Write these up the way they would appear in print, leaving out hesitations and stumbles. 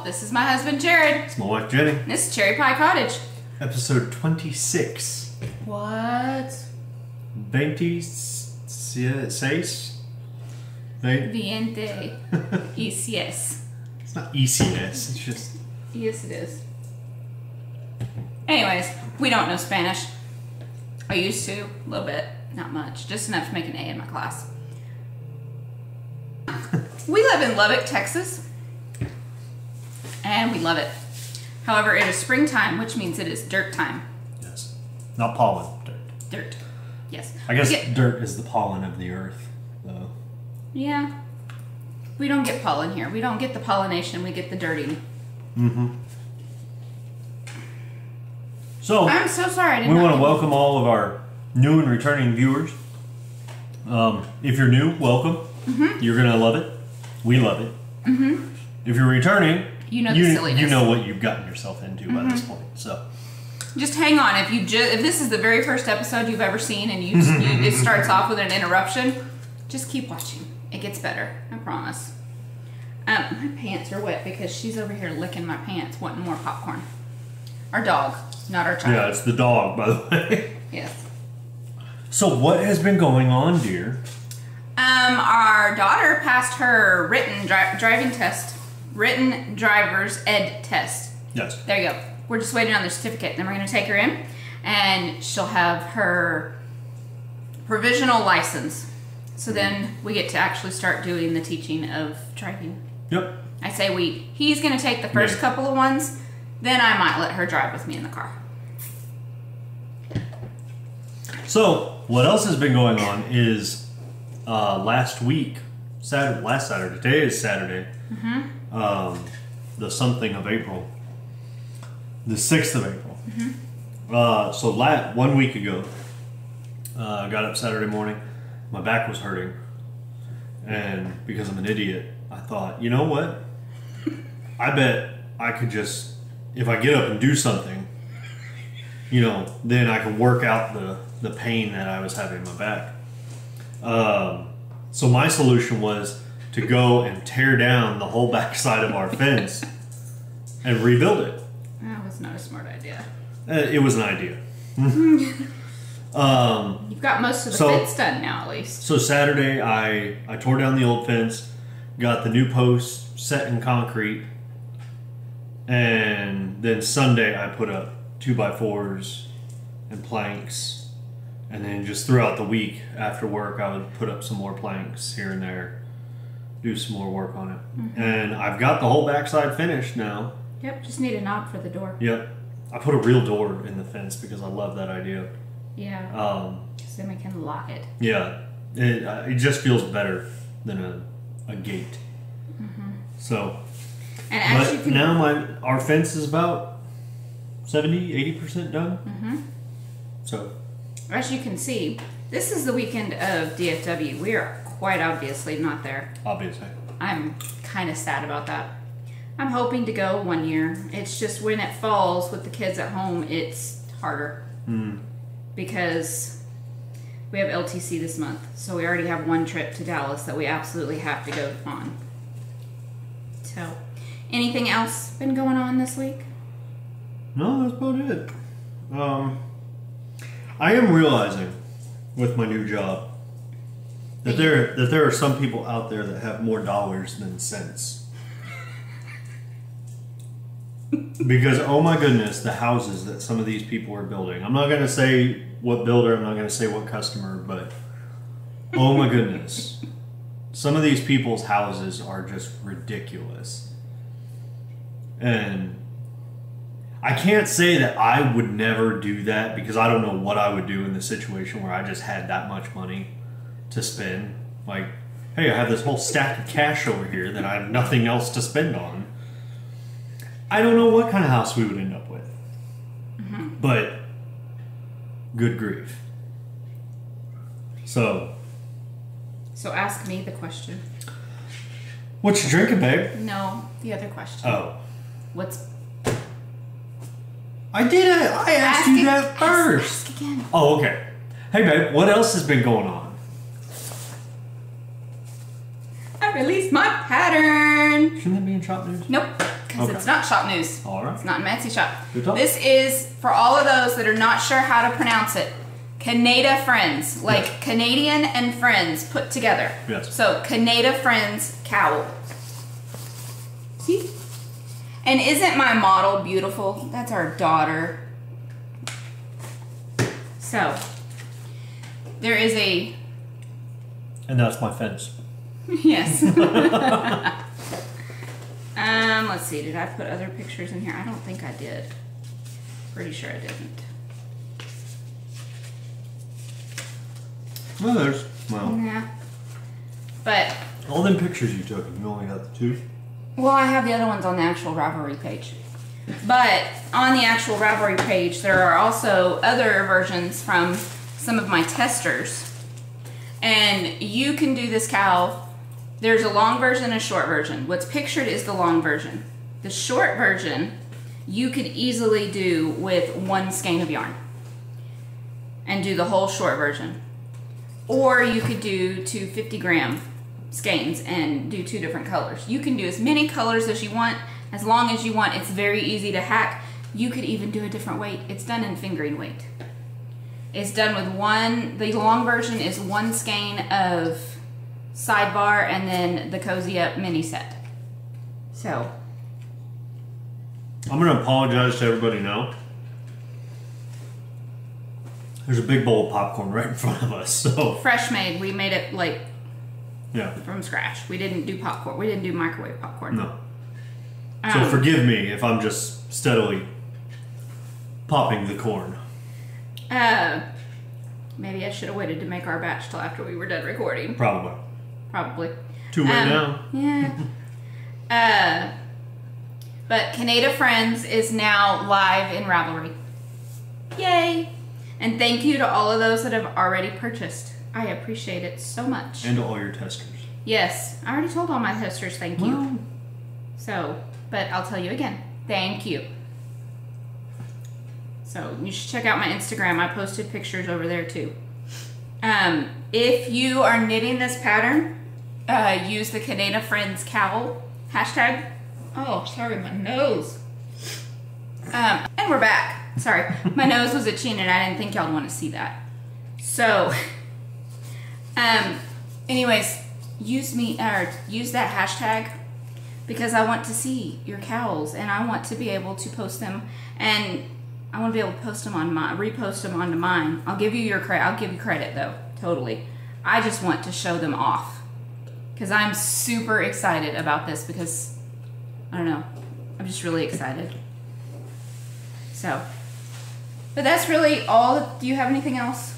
This is my husband, Jared. It's my wife, Jenny. This is Cherry Pie Cottage. Episode 26. What? 26? Viente. ECS. It's not ECS, it's just... Yes, it is. Anyways, we don't know Spanish. I used to, a little bit. Not much. Just enough to make an A in my class. We live in Lubbock, Texas. And we love it. However, it is springtime, which means it is dirt time. Yes. Not pollen, dirt. Dirt. Yes. I guess dirt is the pollen of the earth, though. Yeah. We don't get pollen here. We don't get the pollination. We get the dirting. Mm-hmm. So, I'm so sorry. We want to welcome all of our new and returning viewers. If you're new, welcome. Mm-hmm. You're going to love it. We love it. Mm-hmm. If you're returning, you know the silliness. You know what you've gotten yourself into by this point. So, just hang on. If this is the very first episode you've ever seen and it starts off with an interruption, just keep watching. It gets better. I promise. My pants are wet because she's over here licking my pants, wanting more popcorn. Our dog, not our child. Yeah, it's the dog, by the way. Yes. So what has been going on, dear? Our daughter passed her written driving test. Written driver's ed test. Yes. There you go. We're just waiting on the certificate. Then we're going to take her in, and she'll have her provisional license. So then we get to actually start doing the teaching of driving. Yep. I say we. He's going to take the first couple of ones. Then I might let her drive with me in the car. So what else has been going on is last week, last Saturday. Today is Saturday. Mm-hmm. The something of April. The 6th of April. Mm-hmm. So 1 week ago, I got up Saturday morning. My back was hurting. And because I'm an idiot, I thought, you know what? I bet I could just, if I get up and do something, then I can work out the pain that I was having in my back. So my solution was to go and tear down the whole backside of our fence and rebuild it. That was not a smart idea. It was an idea. You've got most of the fence done now, at least. So Saturday, I tore down the old fence, got the new posts set in concrete, and then Sunday I put up 2x4s and planks. And then just throughout the week after work, I would put up some more planks here and there, do some more work on it. Mm-hmm. And I've got the whole backside finished now. Yep, just need a knob for the door. Yep. I put a real door in the fence because I love that idea. Yeah. So then we can lock it. Yeah. It just feels better than a gate. Mm-hmm. So. And actually, but now our fence is about 70-80% done. Mm-hmm. So. As you can see, this is the weekend of DFW. We are quite obviously not there. Obviously. I'm kind of sad about that. I'm hoping to go one year. It's just when it falls with the kids at home, it's harder. Mm. Because we have LTC this month. So we already have one trip to Dallas that we absolutely have to go on. So, anything else been going on this week? No, that's about it. I am realizing with my new job that there are some people out there that have more dollars than cents. Because, oh my goodness, the houses that some of these people are building. I'm not going to say what builder, I'm not going to say what customer, but oh my goodness. Some of these people's houses are just ridiculous. And I can't say that I would never do that because I don't know what I would do in the situation where I just had that much money to spend. Like, hey, I have this whole stack of cash over here that I have nothing else to spend on. I don't know what kind of house we would end up with. Mm-hmm. But, good grief. So ask me the question. What you drinking, babe? No, the other question. Oh. I asked you that first. Ask again. Oh, okay. Hey, babe, what else has been going on? I released my pattern. Shouldn't that be in shop news? Nope. because it's not shop news. All right. It's not in Etsy shop. Good talk. This is for all of those that are not sure how to pronounce it. Canadifriends, like yes. Canadian and Friends put together. Yes. So Canadifriends cowl. See? And isn't my model beautiful? That's our daughter. So there is a. And that's my fence. Yes. Let's see. Did I put other pictures in here? I don't think I did. Pretty sure I didn't. Well, well. Yeah. But. All them pictures you took, and you only got the 2? Well, I have the other ones on the actual Ravelry page. But on the actual Ravelry page, there are also other versions from some of my testers. And you can do this cowl. There's a long version and a short version. What's pictured is the long version. The short version, you could easily do with 1 skein of yarn and do the whole short version. Or you could do 2 50-gram skeins and do 2 different colors. You can do as many colors as you want, as long as you want. It's very easy to hack. You could even do a different weight. It's done in fingering weight. It's done with the long version is 1 skein of sidebar and then the Cozy Up mini set. So. I'm going to apologize to everybody now. There's a big bowl of popcorn right in front of us, so. Fresh made. We made it like yeah, from scratch. We didn't do popcorn. We didn't do microwave popcorn. No. So forgive me if I'm just steadily popping the corn. Maybe I should have waited to make our batch till after we were done recording. Probably. Too late now. Yeah. But Canadifriends is now live in Ravelry. Yay! And thank you to all of those that have already purchased. I appreciate it so much. And to all your testers. Yes, I already told all my testers thank you. Well. So, but I'll tell you again, thank you. So you should check out my Instagram. I posted pictures over there too. If you are knitting this pattern, use the Canadifriends cowl hashtag. Oh, sorry, my nose. And we're back. Sorry, my nose was itching and I didn't think y'all want to see that. So, anyways, use that hashtag because I want to see your cowls and I want to be able to post them and I want to be able to post them on repost them onto mine. I'll give you credit though, totally. I just want to show them off because I'm super excited about this because I don't know, I'm just really excited. So, but that's really all. Do you have anything else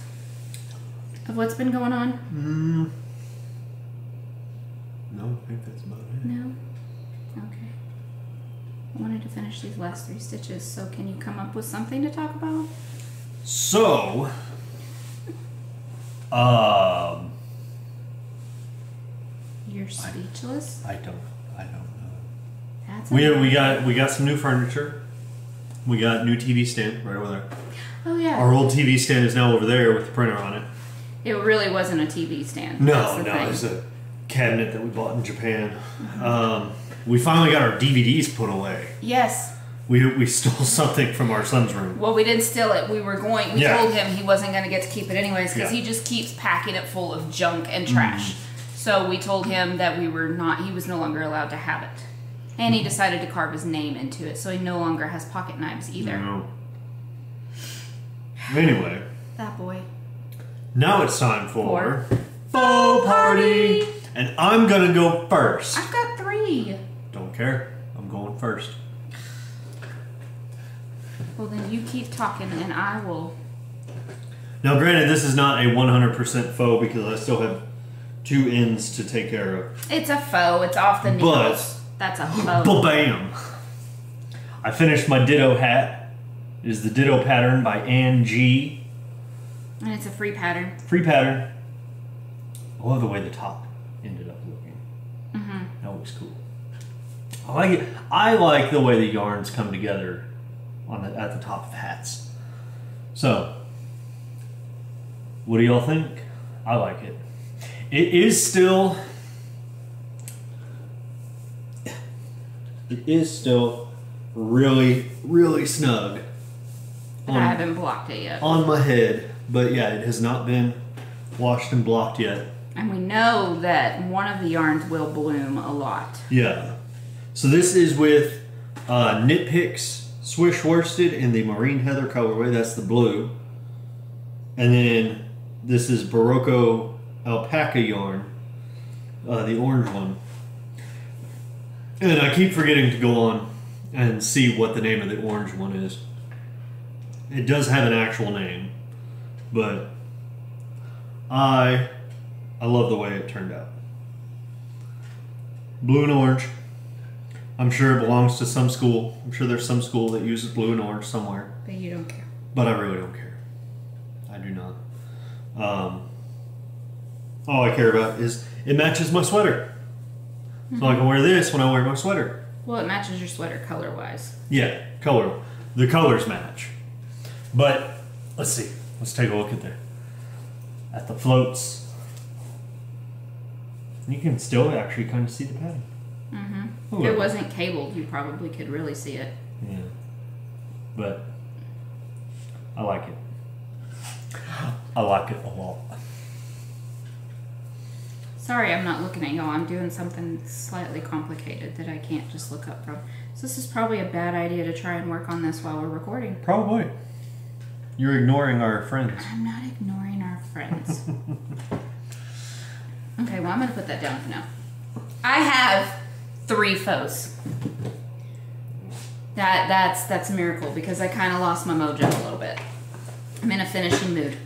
of what's been going on? No, I think that's about it. No? Okay. I wanted to finish these last 3 stitches, so can you come up with something to talk about? So, You're speechless? I don't know. That's We got some new furniture. We got a new TV stand right over there. Oh yeah. Our old TV stand is now over there with the printer on it. It really wasn't a TV stand. No, it's a cabinet that we bought in Japan. We finally got our DVDs put away. Yes. We stole something from our son's room. Well, we didn't steal it. We told him he wasn't going to get to keep it anyways because he just keeps packing it full of junk and trash. So we told him that he was no longer allowed to have it. And he decided to carve his name into it, so he no longer has pocket knives either. No. Anyway. That boy. Now it's time for Faux Party! And I'm gonna go first. I've got 3. Don't care. I'm going first. Well, then you keep talking and I will... Now, granted, this is not a 100% faux because I still have 2 ends to take care of. It's a faux. It's off the needles. That's a faux. Bam! I finished my Ditto hat. It is the Ditto pattern by Ann G. And it's a free pattern. Free pattern. I love the way the top ended up looking. That looks cool. I like it. I like the way the yarns come together at the top of hats. So, what do y'all think? I like it. It is still... It is still really, really snug. But I haven't blocked it yet. On my head. But yeah, it has not been washed and blocked yet. And we know that one of the yarns will bloom a lot. Yeah. So this is with Knit Picks Swish Worsted in the Marine Heather colorway. That's the blue. And then this is Barocco Alpaca yarn, the orange one. And I keep forgetting to go on and see what the name of the orange one is. It does have an actual name, but I love the way it turned out. Blue and orange. I'm sure it belongs to some school. I'm sure there's some school that uses blue and orange somewhere. But you don't care. But I really don't care. I do not. All I care about is it matches my sweater. So I can wear this when I wear my sweater. Well, it matches your sweater color-wise. Yeah, color. The colors match. But let's see. Let's take a look at the floats. You can still actually kind of see the pattern. If it wasn't cabled, you probably could really see it. Yeah. But I like it. I like it a lot. Sorry, I'm not looking at y'all. I'm doing something slightly complicated that I can't just look up from. So this is probably a bad idea to try and work on this while we're recording. Probably. You're ignoring our friends. I'm not ignoring our friends. Okay, well, I'm going to put that down for now. I have 3 FOs. That's a miracle because I kind of lost my mojo a little bit. I'm in a finishing mood.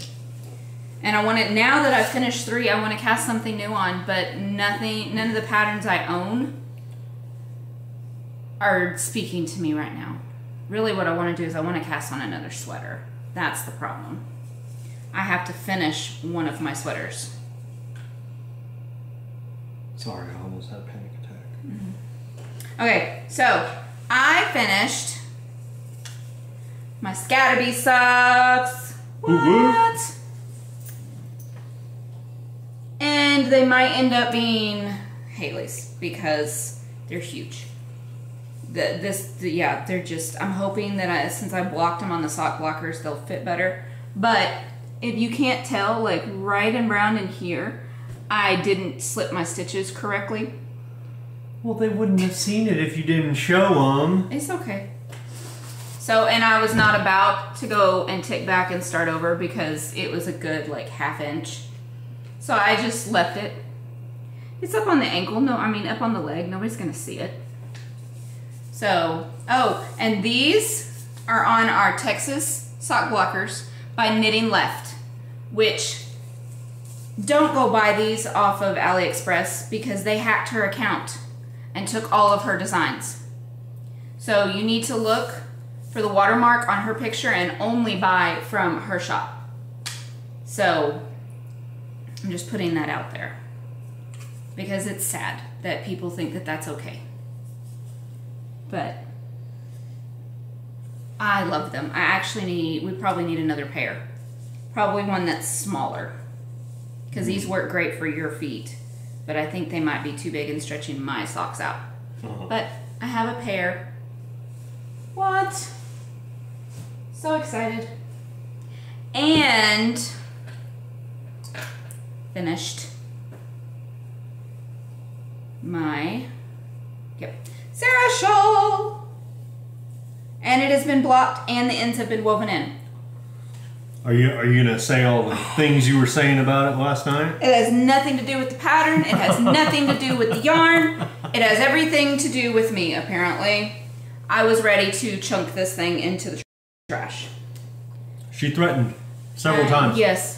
And I want it, now that I've finished 3, I want to cast something new on, but none of the patterns I own are speaking to me right now. Really what I want to do is I want to cast on another sweater. That's the problem. I have to finish one of my sweaters. Sorry, I almost had a panic attack. Okay, so I finished my Scatterbee socks. What? And they might end up being Haley's because they're huge. They're just, I'm hoping that since I blocked them on the sock blockers, they'll fit better. But if you can't tell, like right and round in here, I didn't slip my stitches correctly. Well, they wouldn't have seen it if you didn't show them. It's okay. So, and I was not about to go and tick back and start over because it was a good like ½ inch. So I just left it. It's up on the ankle. No, I mean up on the leg. Nobody's gonna see it. So, oh, and these are on our Texas sock blockers by Knitting Left, which don't go buy these off of AliExpress because they hacked her account and took all of her designs. So you need to look for the watermark on her picture and only buy from her shop. So I'm just putting that out there because it's sad that people think that that's okay. But I love them. We probably need another pair. Probably one that's smaller because these work great for your feet, but I think they might be too big and stretching my socks out. But I have a pair. What? So excited. And finished my Sarah shawl. And it has been blocked and the ends have been woven in. Are you gonna say all the things you were saying about it last night? It has nothing to do with the pattern. It has nothing to do with the yarn. It has everything to do with me, apparently. I was ready to chunk this thing into the trash. She threatened several times. Yes.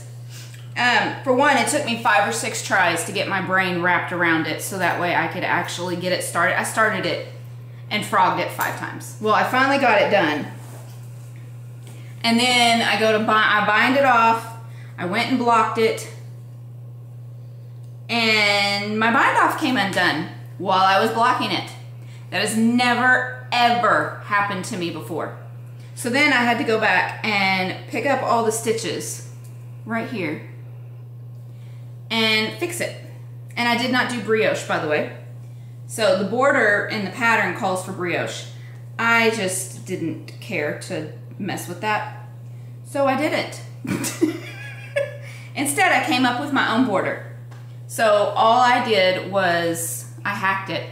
For one, it took me 5 or 6 tries to get my brain wrapped around it so that way I could actually get it started. I started it and frogged it 5 times. Well, I finally got it done. And then I bind it off. I went and blocked it. And my bind off came undone while I was blocking it. That has never, ever happened to me before. So then I had to go back and pick up all the stitches right here and fix it. And I did not do brioche, by the way. So the border in the pattern calls for brioche. I just didn't care to mess with that, so I didn't. Instead, I came up with my own border. So all I did was I hacked it.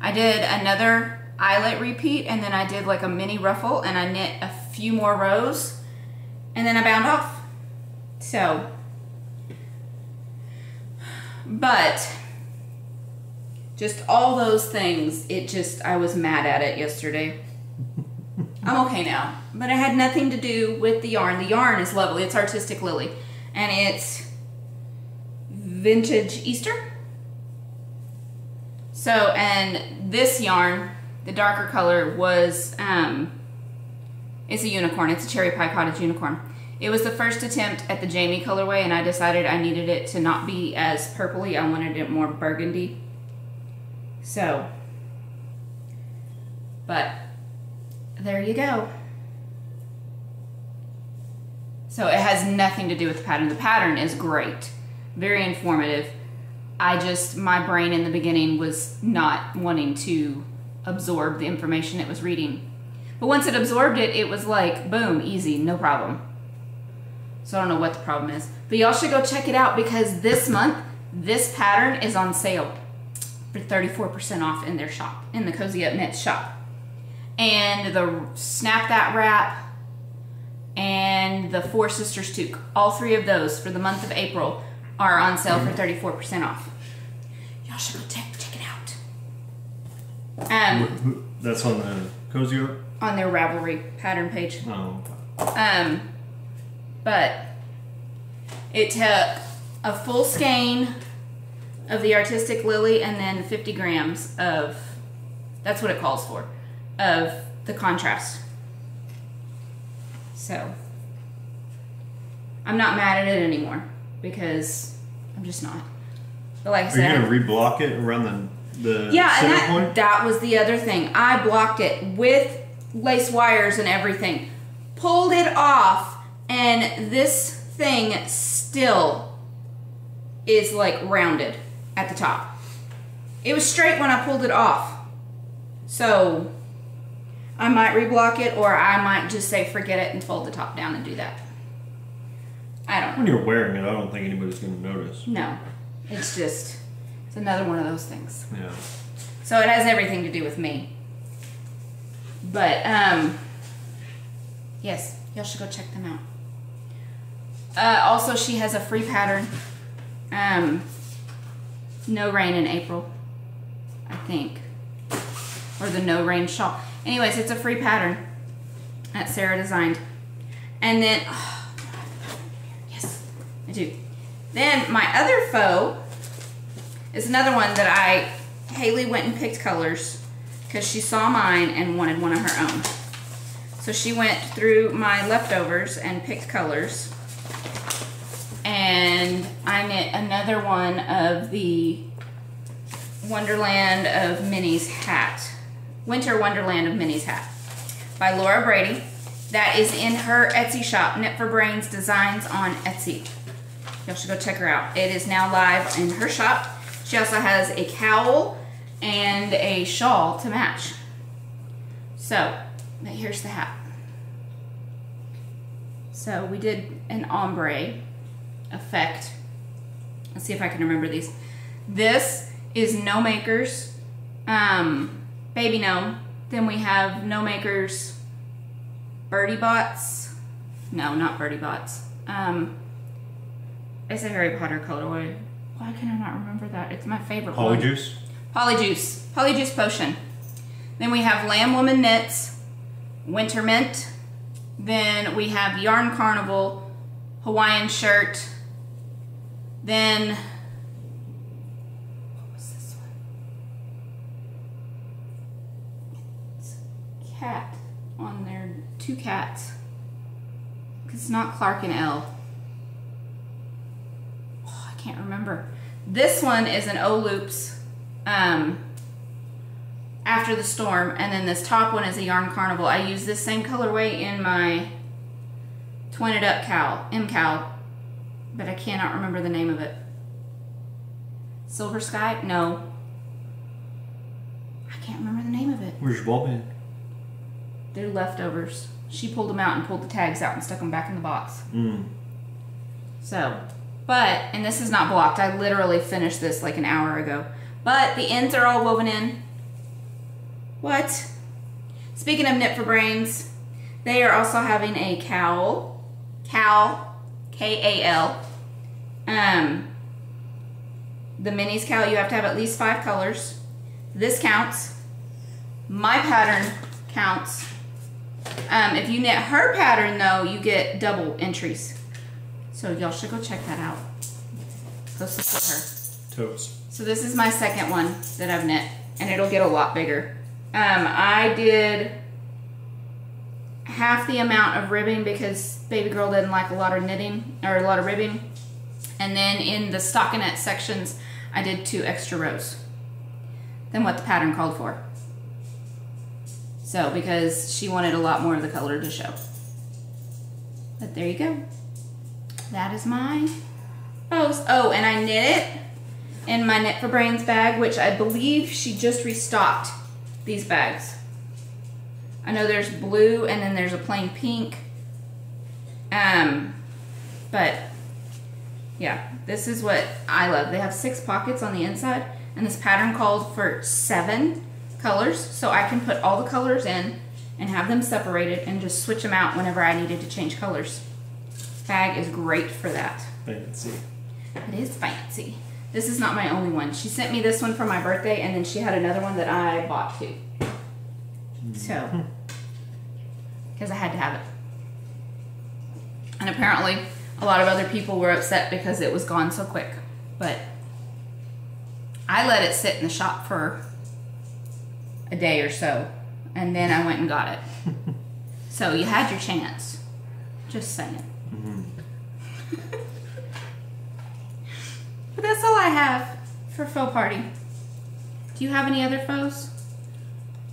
I did another eyelet repeat, and then I did like a mini ruffle, and I knit a few more rows, and then I bound off. So, but just all those things, I was mad at it yesterday. I'm okay now, but it had nothing to do with the yarn. The yarn is lovely. It's Artistic Lily, and it's Vintage Easter. So, and this yarn, the darker color, was, it's a unicorn. It's a Cherry Pie Cottage unicorn. It was the first attempt at the Jamie colorway, and I decided I needed it to not be as purpley. I wanted it more burgundy. So, but there you go. So it has nothing to do with the pattern. The pattern is great, very informative. My brain in the beginning was not wanting to absorb the information it was reading. But once it absorbed it, it was like, boom, easy, no problem. So I don't know what the problem is. But y'all should go check it out, because this month, this pattern is on sale for 34% off in their shop, in the Cozy Up Knits shop. And the Snap That Wrap and the Four Sisters Toque, all three of those for the month of April are on sale for 34% off. Y'all should go check it out. That's on the Cozy Up? On their Ravelry pattern page. Oh, okay. But it took a full skein of the Artistic Lily and then 50 grams of, that's what it calls for, of the contrast. So, I'm not mad at it anymore, because I'm just not. But like I said, are you going to reblock it around the yeah, center and point? that was the other thing. I blocked it with lace wires and everything. Pulled it off, and this thing still is like rounded at the top. It was straight when I pulled it off. So I might reblock it, or I might just say forget it and fold the top down and do that. I don't know. When you're wearing it, I don't think anybody's going to notice. No. It's just, it's another one of those things. Yeah. So it has everything to do with me. But, yes, y'all should go check them out. Also, she has a free pattern. No Rain in April, I think. Or the No Rain shawl. Anyways, it's a free pattern that Sarah designed. And then, oh, yes, I do. Then my other faux is another one that Haley went and picked colors because she saw mine and wanted one of her own. So she went through my leftovers and picked colors. And I knit another one of the Wonderland of Minnie's hat. Winter Wonderland of Minnie's hat by Laura Brady. That is in her Etsy shop, Knit for Brains Designs on Etsy. Y'all should go check her out. It is now live in her shop. She also has a cowl and a shawl to match. So, here's the hat. So we did an ombre effect. Let's see if I can remember these. This is No Makers Baby Gnome. Then we have No Makers Birdie Bots. No, not Birdie Bots. It's a Harry Potter colorway. Why can I not remember that? It's my favorite one. Polyjuice? Polyjuice. Polyjuice Potion. Then we have Lamb Woman Knits, Winter Mint. Then we have Yarn Carnival, Hawaiian Shirt. Then, what was this one? It's a cat on there. Two cats. It's not Clark and Elle. Oh, I can't remember. This one is an O-Loops After the Storm, and then this top one is a Yarn Carnival. I use this same colorway in my Twined Up cowl, M-cowl, but I cannot remember the name of it. Silver Sky? No. can't remember the name of it. Where's your ball band? They're leftovers. She pulled them out and pulled the tags out and stuck them back in the box. So, but, and this is not blocked. I literally finished this like an hour ago. But the ends are all woven in. What? Speaking of Knit for Brains, they are also having a cowl. Cowl. K-A-L. The minis cowl, you have to have at least 5 colors. This counts. My pattern counts. If you knit her pattern, though, you get double entries. So y'all should go check that out. Go support her. Totes. So this is my second one that I've knit, and it'll get a lot bigger. I did half the amount of ribbing because baby girl didn't like a lot of knitting, or a lot of ribbing. And then in the stockinette sections, I did 2 extra rows than what the pattern called for. So, because she wanted a lot more of the color to show. But there you go. That is my FOs. Oh, and I knit it in my Knit for Brains bag, which I believe she just restocked these bags. I know there's blue and then there's a plain pink. But yeah, this is what I love. They have 6 pockets on the inside, and this pattern called for 7 colors, so I can put all the colors in and have them separated and just switch them out whenever I needed to change colors. Bag is great for that. Fancy. It is fancy. This is not my only one. She sent me this one for my birthday, and then she had another one that I bought too. So, because I had to have it. And apparently, a lot of other people were upset because it was gone so quick. But I let it sit in the shop for a day or so, and then I went and got it. So you had your chance. Just saying. But that's all I have for faux party. Do you have any other faux?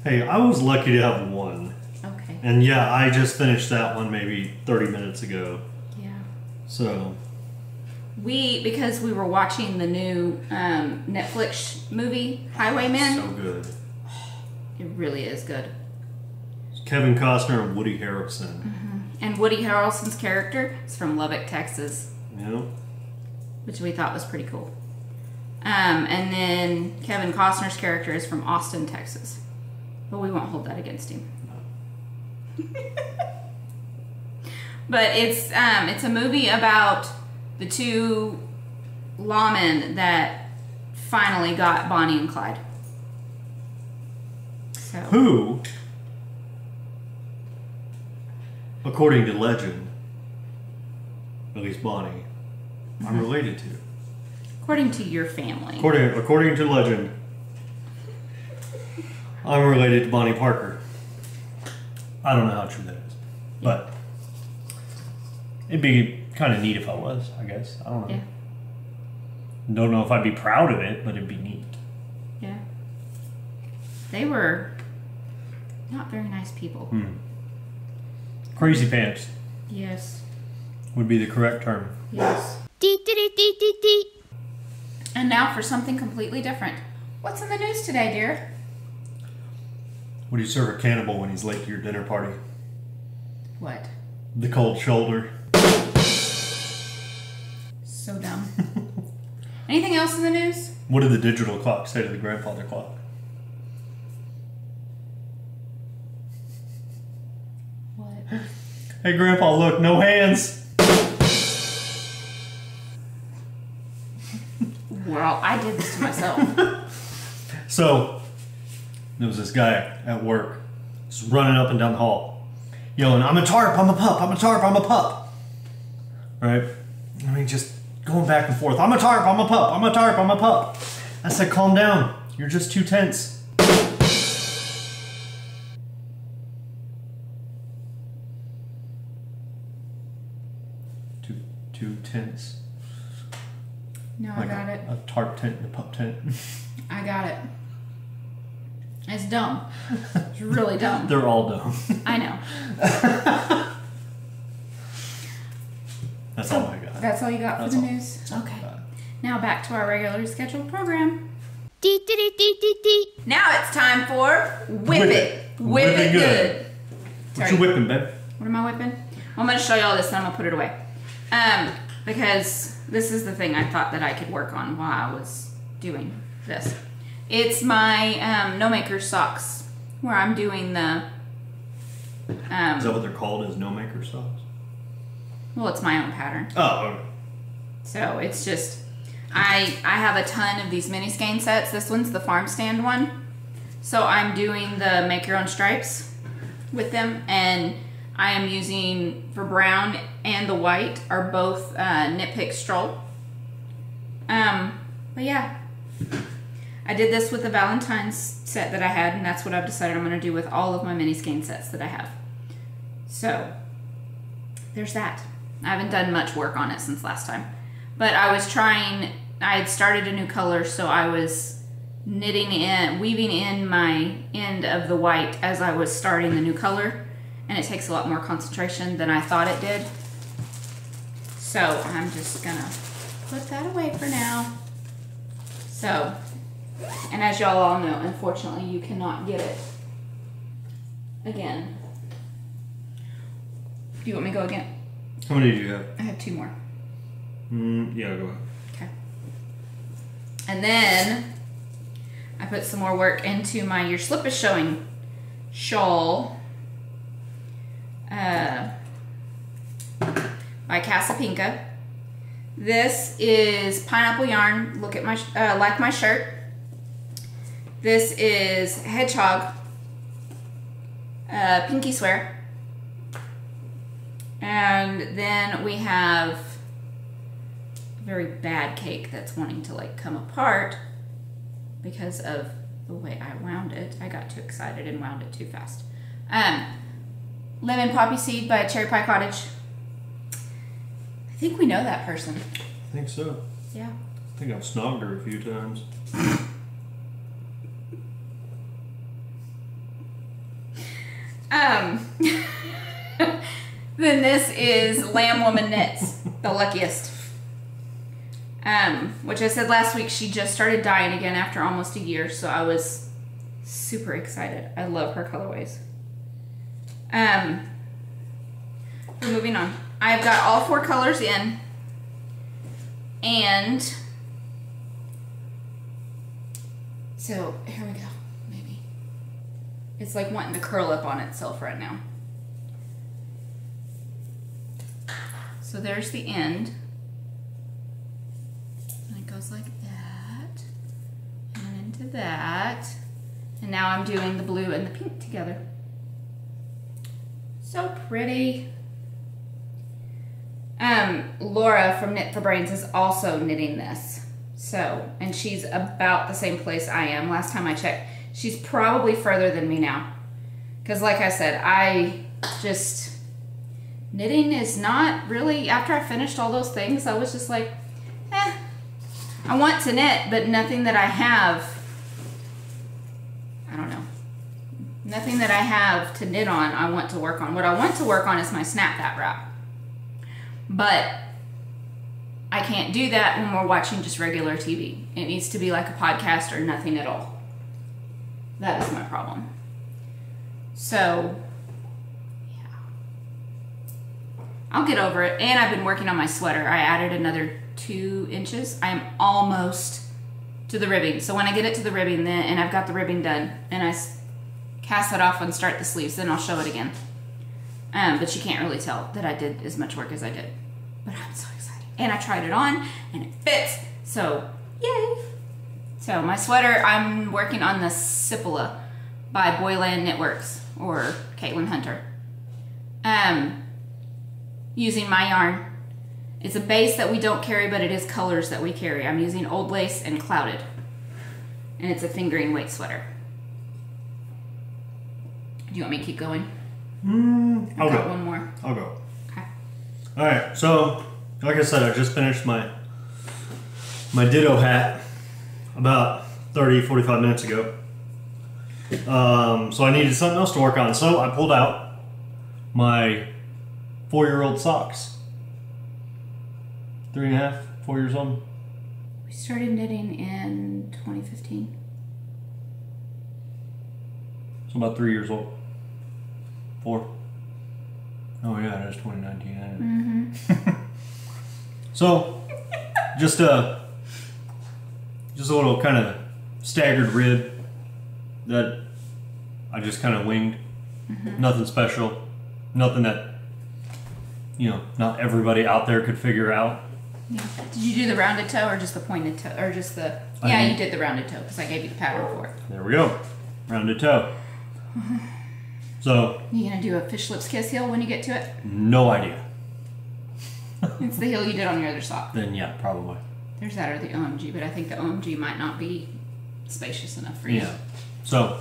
Hey, I was lucky to have one. Okay. And yeah, I just finished that one maybe 30 minutes ago. Yeah. So. Because we were watching the new Netflix movie, Highwaymen. So good. It really is good. Kevin Costner and Woody Harrelson. And Woody Harrelson's character is from Lubbock, Texas. Yeah. Which we thought was pretty cool. And then Kevin Costner's character is from Austin, Texas. But we won't hold that against him. No. But it's a movie about the 2 lawmen that finally got Bonnie and Clyde. So. Who, according to legend, at least Bonnie, I'm related to. According to your family. According to legend, I'm related to Bonnie Parker. I don't know how true that is, but it'd be kind of neat if I was, I guess. I don't know. Yeah. Don't know if I'd be proud of it, but it'd be neat. Yeah. They were not very nice people. Crazy pants. Yes. Would be the correct term. Yes. And now for something completely different. What's in the news today, dear? What do you serve a cannibal when he's late to your dinner party? What? The cold shoulder. So dumb. Anything else in the news? What did the digital clock say to the grandfather clock? What? Hey, Grandpa, look, no hands. Well, I did this to myself. So, there was this guy at work just running up and down the hall, yelling, I'm a tarp, I'm a pup, I'm a tarp, I'm a pup. Right? I mean, just going back and forth. I'm a tarp, I'm a pup, I'm a tarp, I'm a pup. I said, calm down. You're just too tense. Too tense. No, Like I got it. A tarp tent and a pup tent. I got it. It's dumb. It's really dumb. They're all dumb. I know. That's all I got. That's all you got for That's the all. news? Okay. Now back to our regularly scheduled program. Now it's time for Whip It. Whip it good. What you whipping, babe? What am I whipping? Well, I'm going to show you all this and I'm going to put it away. Because this is the thing I thought that I could work on while I was doing this. It's my No Maker socks, where I'm doing the... is that what they're called, is No Maker socks? Well, it's my own pattern. Oh, okay. So it's just... I have a ton of these mini skein sets. This one's the farm stand one. So I'm doing the make your own stripes with them, and I am using, for brown and the white, are both Knit Pick Stroll. But yeah, I did this with the Valentine's set that I had, and that's what I've decided I'm going to do with all of my mini skein sets that I have. So there's that. I haven't done much work on it since last time, but I was trying. I had started a new color, so I was knitting in, weaving in my end of the white as I was starting the new color, and it takes a lot more concentration than I thought it did. So I'm just gonna put that away for now. So, and as y'all all know, unfortunately you cannot get it again. Do you want me to go again? How many do you have? I have 2 more. Yeah, go ahead. Okay. And then I put some more work into my Your Slip is Showing shawl by Casapinka. This is pineapple yarn. Look at my like my shirt. This is hedgehog pinky swear. And then we have a very bad cake that's wanting to like come apart because of the way I wound it. I got too excited and wound it too fast. Lemon Poppy Seed by Cherry Pie Cottage. I think we know that person. I think so. Yeah. I think I've snogged her a few times. Then this is Lamb Woman Knits, the luckiest. Which I said last week, she just started dyeing again after almost a year, so I was super excited. I love her colorways. Moving on. I've got all 4 colors in, and so here we go. Maybe it's like wanting to curl up on itself right now. So there's the end, and it goes like that, and into that, and now I'm doing the blue and the pink together. So pretty. Laura from Knit for Brains is also knitting this. So, and she's about the same place I am. Last time I checked, she's probably further than me now. Because like I said, knitting is not really, after I finished all those things, I was just like, I want to knit, but nothing that I have, I don't know. Nothing that I have to knit on, I want to work on. What I want to work on is my Snap That wrap. But I can't do that when we're watching just regular TV. It needs to be like a podcast or nothing at all. That is my problem. So, yeah. I'll get over it. And I've been working on my sweater. I added another 2 inches. I'm almost to the ribbing. So when I get it to the ribbing, then, and I've got the ribbing done, and I cast that off and start the sleeves, then I'll show it again. But you can't really tell that I did as much work as I did. But I'm so excited. And I tried it on, and it fits. So, yay. So my sweater, I'm working on the Cipolla by Boyland Knitworks, or Caitlin Hunter. Using my yarn. It's a base that we don't carry, but it is colors that we carry. I'm using Old Lace and Clouded. And it's a fingering weight sweater. Do you want me to keep going? I'll go. One more. I'll go. Okay. All right. So, like I said, I just finished my Ditto hat about 30-45 minutes ago. So I needed something else to work on. So I pulled out my 4-year-old socks. 3.5, 4 years old. We started knitting in 2015. So about 3 years old. 4. Oh yeah, it is 2019. Mm-hmm. So, just a little kind of staggered rib that I just kind of winged. Mm-hmm. Nothing special. Nothing that, not everybody out there could figure out. Yeah. Did you do the rounded toe or just the pointed toe? Or just the... Yeah, you did the rounded toe because I gave you the pattern for it. There we go. Rounded toe. Mm-hmm. So... You gonna do a fish lips kiss heel when you get to it? No idea. It's the heel you did on your other sock. Then yeah, probably. There's that or the OMG, but I think the OMG might not be spacious enough for you. Yeah. So,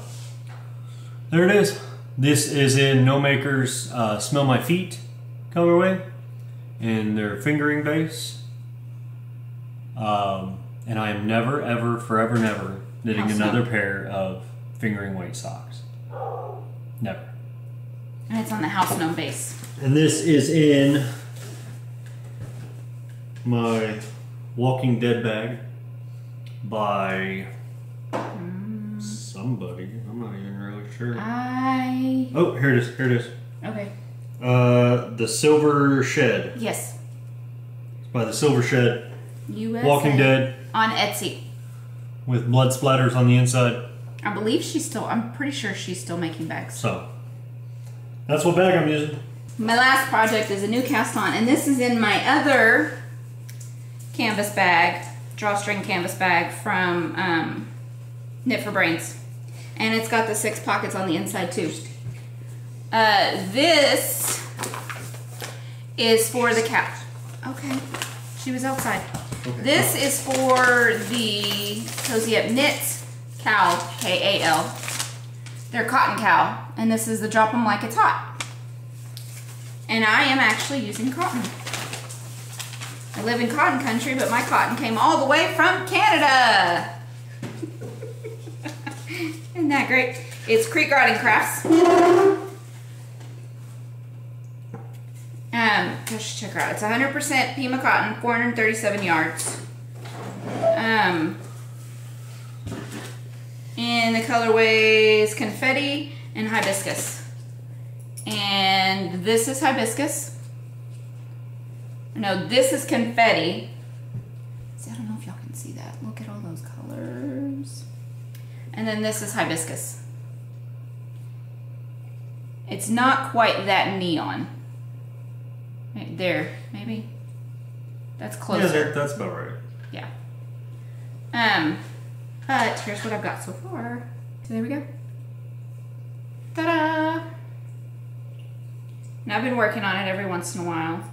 there it is. This is in No Maker's Smell My Feet colorway in their fingering base. And I am never, ever, forever, never knitting another pair of fingering weight socks. Never. And it's on the house gnome base. And this is in my Walking Dead bag by somebody. I'm not even really sure. Oh, here it is. Here it is. Okay. The Silver Shed. Yes. It's by the Silver Shed. USA. Walking Dead. On Etsy. With blood splatters on the inside. I believe I'm pretty sure she's still making bags. So, that's what bag I'm using. My last project is a new cast on, and this is in my other canvas bag, drawstring canvas bag from Knit for Brains. And it's got the 6 pockets on the inside too. This is for the cow. Okay, she was outside. Okay. This is for the Cozy Up Knits cowl, K-A-L. They're cotton cowl, and this is the Drop 'em Like It's Hot. And I am actually using cotton. I live in cotton country, but my cotton came all the way from Canada. Isn't that great? It's Creek Garden Crafts. Just check her out. It's 100% Pima cotton, 437 yards. And the colorways Confetti and Hibiscus. And this is Hibiscus. No, this is Confetti. See, I don't know if y'all can see that. Look at all those colors. And then this is Hibiscus. It's not quite that neon. Right there, maybe. That's closer. Yeah, that's about right. Yeah. But here's what I've got so far. So there we go. Ta-da! Now I've been working on it every once in a while.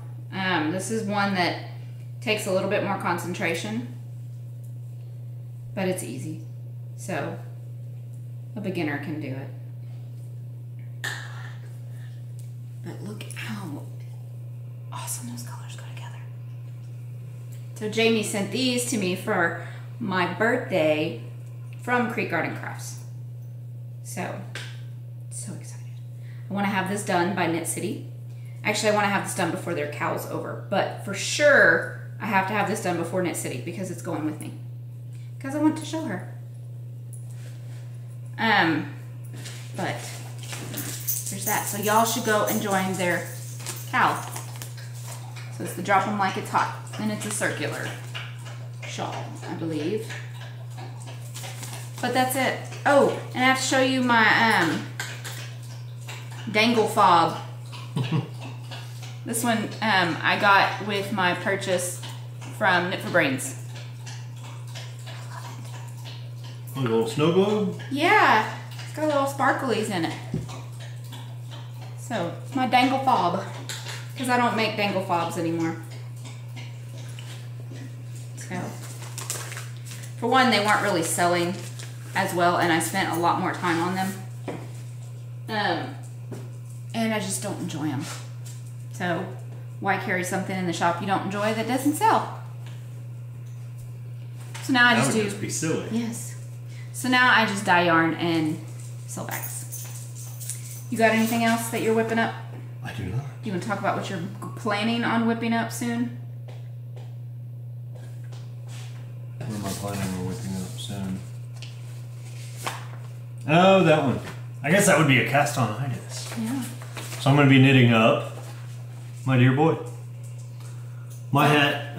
This is one that takes a little bit more concentration, but it's easy. So a beginner can do it. But look how awesome those colors go together. So Jamie sent these to me for my birthday from Creek Garden Crafts. So excited. I want to have this done by Knit City. Actually, I want to have this done before their cow's over, but for sure I have to have this done before Knit City because it's going with me. Because I want to show her. But there's that. So y'all should go and join their cow. So it's the Drop 'em Like It's Hot, and it's a circular shawl, I believe. But that's it. Oh, and I have to show you my dangle fob. This one I got with my purchase from Knit for Brains. A little snow globe? Yeah, it's got little sparklies in it. So, it's my dangle fob. Because I don't make dangle fobs anymore. So, for one, they weren't really selling as well, and I spent a lot more time on them. And I just don't enjoy them. So, why carry something in the shop you don't enjoy that doesn't sell? So now I That would just be silly. Yes. So now I just dye yarn and sew bags. You got anything else that you're whipping up? I do not. You want to talk about what you're planning on whipping up soon? What am I planning on whipping up soon? Oh, that one. I guess that would be a cast-on-itis. Yeah. So I'm going to be knitting up my dear boy. My hat,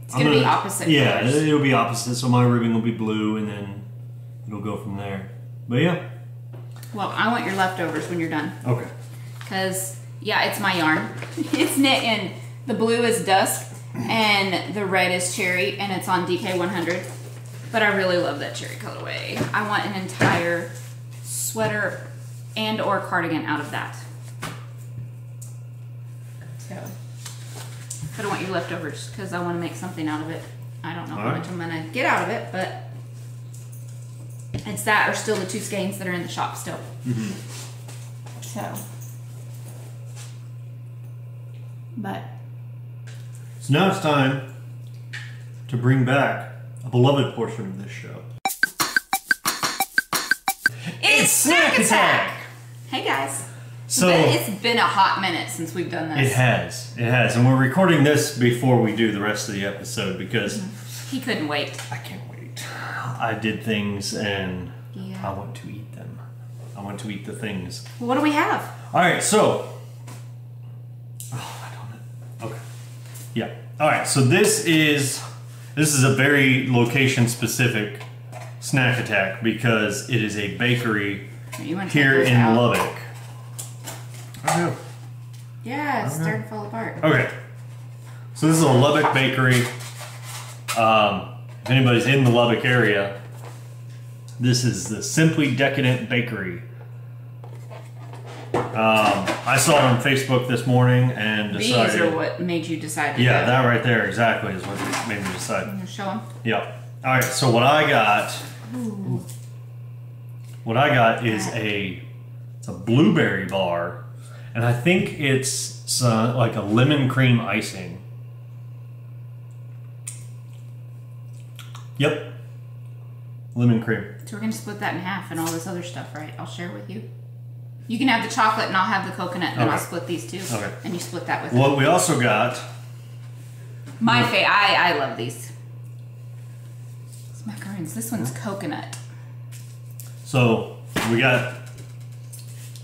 it's going to be opposite Yeah, colors. it'll be opposite, so my ribbon will be blue, and then it'll go from there. But yeah. Well, I want your leftovers when you're done. Okay. Because, yeah, it's my yarn. It's knit in, the blue is dusk, and the red is cherry, and it's on DK 100. But I really love that cherry colorway. I want an entire sweater and or cardigan out of that. So, but I want your leftovers because I want to make something out of it. I don't know how much I'm going to get out of it, but it's that or still the 2 skeins that are in the shop still. So, but. So now it's time to bring back a beloved portion of this show. It's Snack Attack! Hey guys. So it's been a hot minute since we've done this. It has. And we're recording this before we do the rest of the episode because he couldn't wait. I can't wait. I did things and yeah. I want to eat them. I want to eat the things. Well, what do we have? Alright, so I don't know. Okay. Yeah. Alright, so this is a very location specific snack attack because it is a bakery here in Lubbock. Oh, yeah, it's starting to fall apart. okay. So this is a Lubbock bakery. If anybody's in the Lubbock area, this is the Simply Decadent Bakery. I saw it on Facebook this morning and decided... These are what made you decide to Yeah, go. that right there exactly is what made me decide. You show them? Yep. Alright, so what I got... What I got is it's a blueberry bar. And I think it's like a lemon cream icing. Yep. Lemon cream. So we're going to split that in half and all this other stuff, right? I'll share with you. You can have the chocolate and I'll have the coconut and I'll split these two. Okay. And you split that with What we also got... I love these. These macaroons. This one's coconut. So we got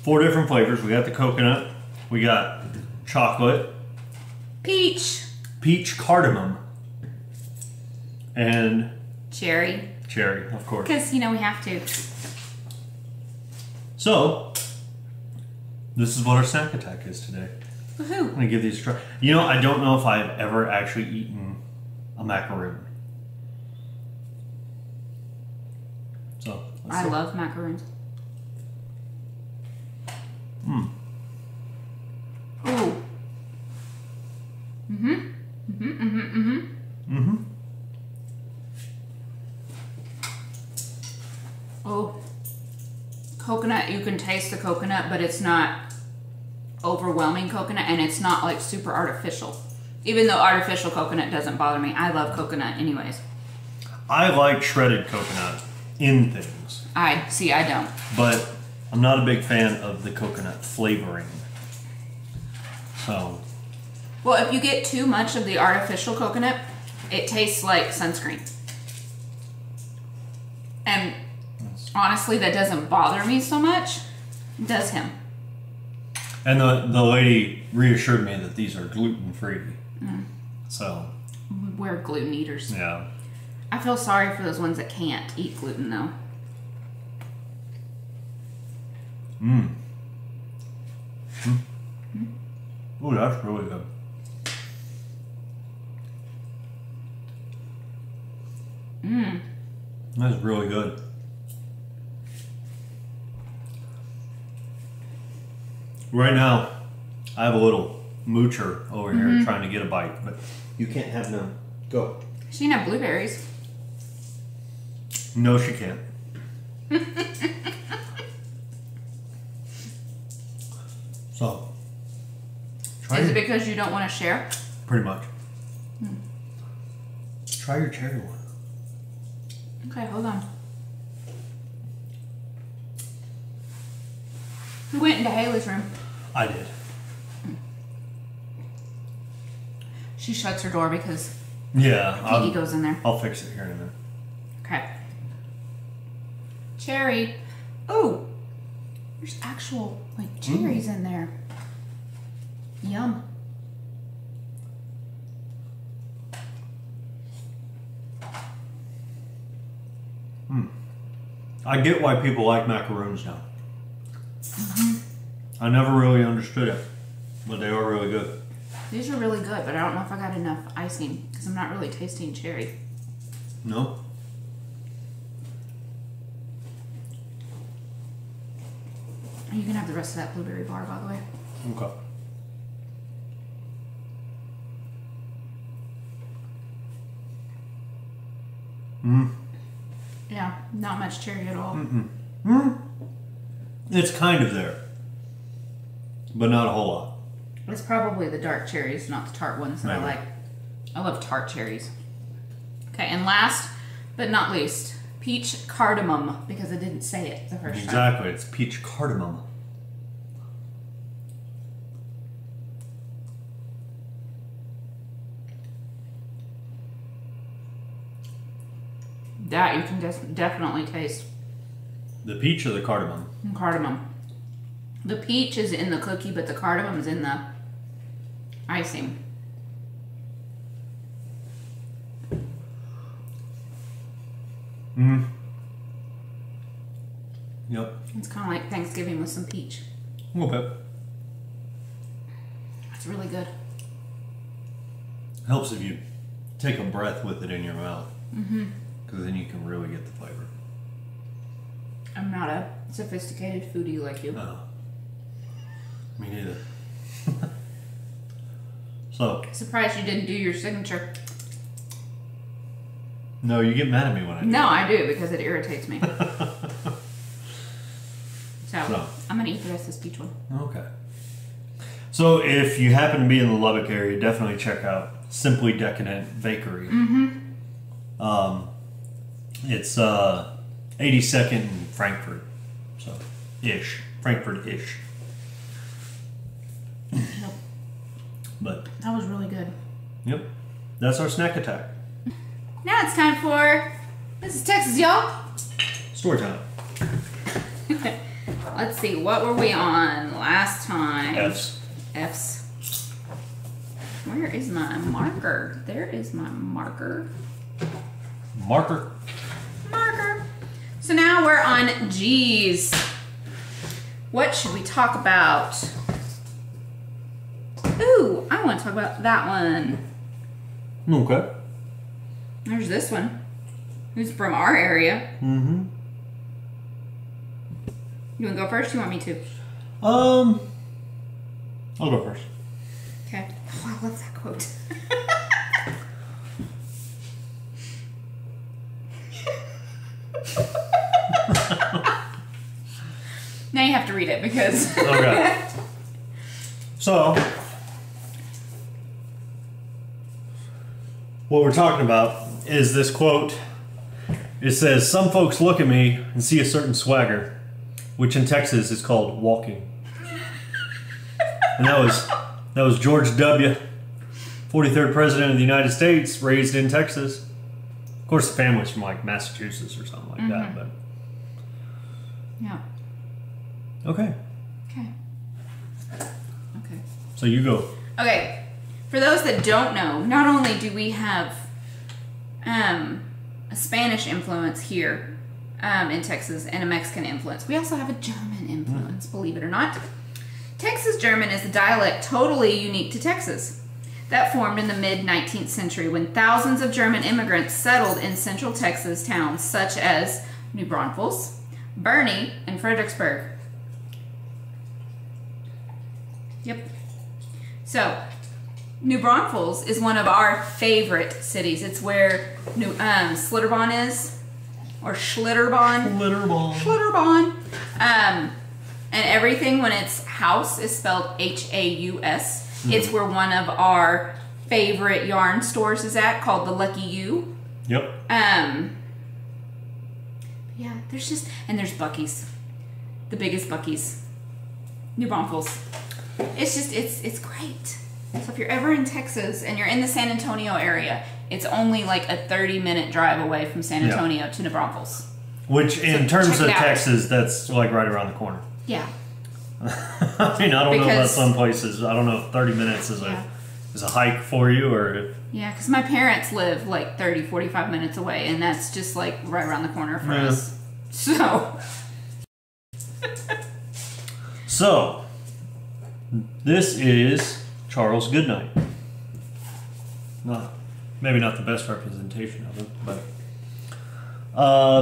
4 different flavors. We got the coconut. We got chocolate. Peach. Peach cardamom. And... Cherry. Cherry, of course. Because, we have to. So, this is what our snack attack is today. Woohoo. I'm going to give these a try. I don't know if I've ever actually eaten a macaroon. So, I love macaroons. Ooh. Oh. Coconut, you can taste the coconut, but it's not overwhelming coconut, and it's not like super artificial. Even though artificial coconut doesn't bother me. I love coconut anyways. I like shredded coconut in things. I don't. But I'm not a big fan of the coconut flavoring. So. Well, if you get too much of the artificial coconut, it tastes like sunscreen. And honestly, that doesn't bother me so much. It does him. And the lady reassured me that these are gluten-free. So. We're gluten eaters. Yeah. I feel sorry for those ones that can't eat gluten, though. Ooh, that's really good. That's really good. Right now, I have a little moocher over here trying to get a bite, but you can't have none. Go. She can have blueberries. No, she can't. So, Is it because you don't want to share? Pretty much. Try your cherry one. Okay, hold on. Who went into Haley's room? I did. She shuts her door because Yeah. Pinky goes in there. I'll fix it here in a minute. Okay. Cherry. Oh, there's actual like cherries in there. Yum. I get why people like macaroons now. I never really understood it, but they are really good. These are really good, but I don't know if I got enough icing because I'm not really tasting cherry. No? You can have the rest of that blueberry bar, by the way. Okay. Yeah, not much cherry at all. It's kind of there, but not a whole lot. It's probably the dark cherries, not the tart ones that I like. I love tart cherries. Okay, and last but not least, peach cardamom, because I didn't say it the first time. Exactly, it's peach cardamom. That you can definitely taste. The peach or the cardamom? Cardamom. The peach is in the cookie, but the cardamom is in the icing. Yep. It's kind of like Thanksgiving with some peach. A little bit. It's really good. Helps if you take a breath with it in your mouth. Because then you can really get the flavor. I'm not a sophisticated foodie like you. No. Me neither. So. Surprised you didn't do your signature. No, you get mad at me when I do. No, I do because it irritates me. So, I'm going to eat the rest of this peach one. Okay. So, if you happen to be in the Lubbock area, definitely check out Simply Decadent Bakery. It's 82nd in Frankfurt. So, Frankfurt-ish. Yep. But That was really good. Yep. That's our snack attack. Now it's time for This is Texas, y'all. Story time. Let's see, what were we on last time? F's. Where is my marker? There is my marker. Marker. So now we're on G's. What should we talk about? Ooh, I want to talk about that one. Okay. There's this one. Who's from our area. You want to go first? You want me to? I'll go first. Okay. Oh, I love that quote. Now you have to read it because... Okay. So, what we're talking about is this quote. It says, "Some folks look at me and see a certain swagger, which in Texas is called walking." And that was George W., 43rd President of the United States, raised in Texas. Of course, the family's from like Massachusetts or something like that, but... Yeah. Okay. So you go. Okay. For those that don't know, not only do we have a Spanish influence here in Texas and a Mexican influence, we also have a German influence, believe it or not. Texas German is a dialect totally unique to Texas that formed in the mid-19th century when thousands of German immigrants settled in central Texas towns such as New Braunfels, Boerne, and Fredericksburg. Yep. So, New Braunfels is one of our favorite cities. It's where Schlitterbahn is, or Schlitterbahn. Schlitterbahn. And everything when it's house is spelled H-A-U-S. It's where one of our favorite yarn stores is at, called the Lucky You. Yep. Yeah, there's Buc-ee's. The biggest Buc-ee's. New Braunfels. It's just, it's great. So if you're ever in Texas and you're in the San Antonio area, it's only like a 30-minute drive away from San Antonio to New Braunfels. Which, in terms of Texas, that's like right around the corner. Yeah. I mean, I don't know about some places. I don't know if 30 minutes is a hike for you or if... Yeah, because my parents live like 30, 45 minutes away, and that's just like right around the corner for us. So... So, this is Charles Goodnight. Maybe not the best representation of him, but...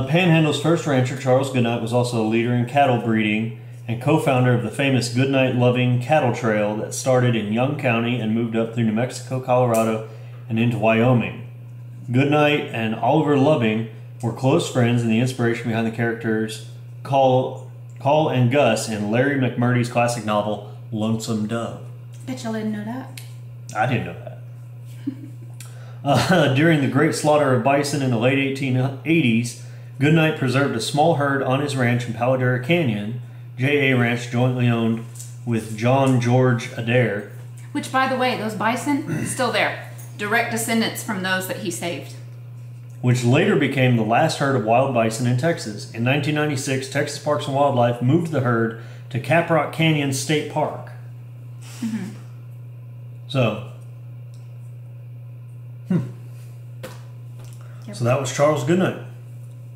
Panhandle's first rancher, Charles Goodnight, was also a leader in cattle breeding and co-founder of the famous Goodnight-loving cattle trail that started in Young County and moved up through New Mexico, Colorado, and into Wyoming. Goodnight and Oliver Loving were close friends and the inspiration behind the characters Call and Gus in Larry McMurtry's classic novel, Lonesome Dove. Bet y'all didn't know that. I didn't know that. During the Great Slaughter of Bison in the late 1880s, Goodnight preserved a small herd on his ranch in Palo Duro Canyon, J.A. Ranch, jointly owned with John George Adair. Which, by the way, those bison, still there. Direct descendants from those that he saved. Which later became the last herd of wild bison in Texas. In 1996, Texas Parks and Wildlife moved the herd to Caprock Canyon State Park. Mm-hmm. So... Yep. So that was Charles Goodnight.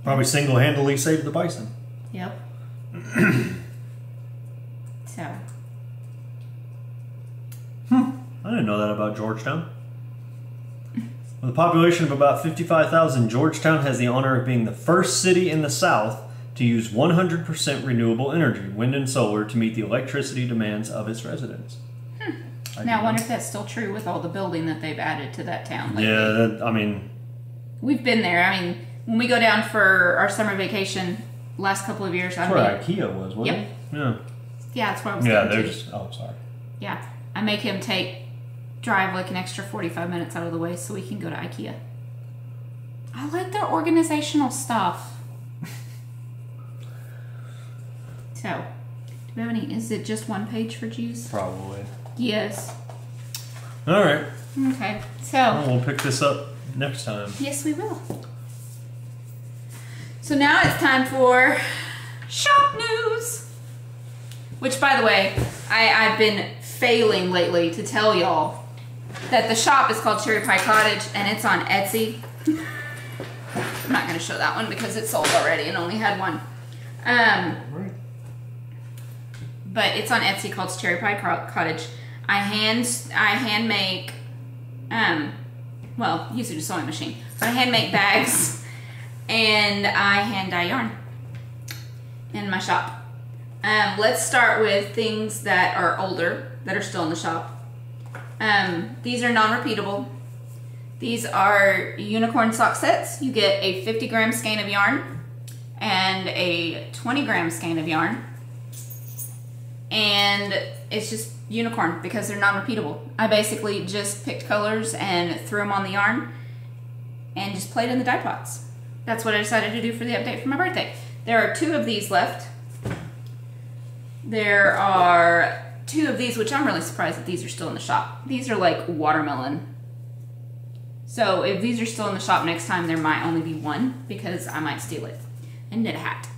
Probably single-handedly saved the bison. Yep. So. I didn't know that about Georgetown. With a population of about 55,000, Georgetown has the honor of being the first city in the South to use 100% renewable energy, wind and solar, to meet the electricity demands of its residents. Now, I wonder if that's still true with all the building that they've added to that town lately. Yeah, I mean... We've been there. I mean, when we go down for our summer vacation, last couple of years... That's where IKEA was, wasn't it? Yeah. Yeah, that's where I was going to. Oh, sorry. Yeah. I make him drive like an extra 45 minutes out of the way so we can go to IKEA. I like their organizational stuff. So, do we have any... Is it just one page for juice? Probably. Yes. All right. Okay, so... Well, we'll pick this up next time. Yes, we will. So now it's time for shop news. Which, by the way, I've been failing lately to tell y'all that the shop is called Cherry Pie Cottage and it's on Etsy. I'm not going to show that one because it's sold already and only had one. But it's on Etsy called Cherry Pie Cottage. I hand make, well, usually a sewing machine, but I hand make bags and I hand dye yarn in my shop. Let's start with things that are older, that are still in the shop. These are non-repeatable. These are unicorn sock sets. You get a 50-gram skein of yarn and a 20-gram skein of yarn. And it's just unicorn because they're non-repeatable. I basically just picked colors and threw them on the yarn and just played in the dye pots. That's what I decided to do for the update for my birthday. There are 2 of these left. There are 2 of these, which I'm really surprised that these are still in the shop. These are like watermelon. So if these are still in the shop next time, there might only be 1 because I might steal it and knit a hat.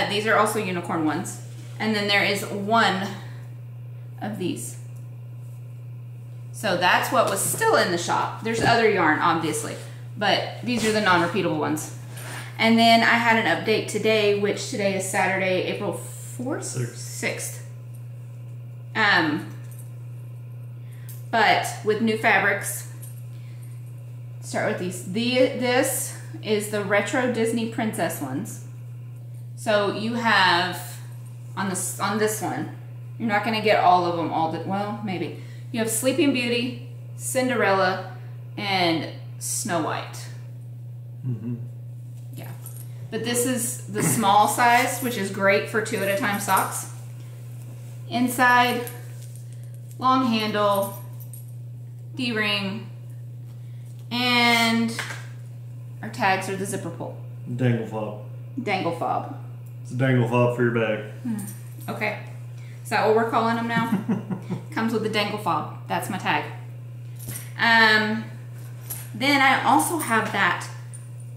These are also unicorn ones. And then there is 1 of these. So that's what was still in the shop. There's other yarn, obviously, but these are the non-repeatable ones. And then I had an update today, which today is Saturday, April 4th? 6th. But with new fabrics, start with these. This is the retro Disney princess ones. So you have, on this one, you're not going to get all of them, well, maybe. You have Sleeping Beauty, Cinderella, and Snow White. Mm-hmm. Yeah. But this is the small size, which is great for 2 at a time socks. Inside, long handle, D-ring, and our tags are the zipper pull. Dangle fob. Dangle fob. It's a dangle fob for your bag. Okay. Is that what we're calling them now? Comes with the dangle fob. That's my tag. Then I also have that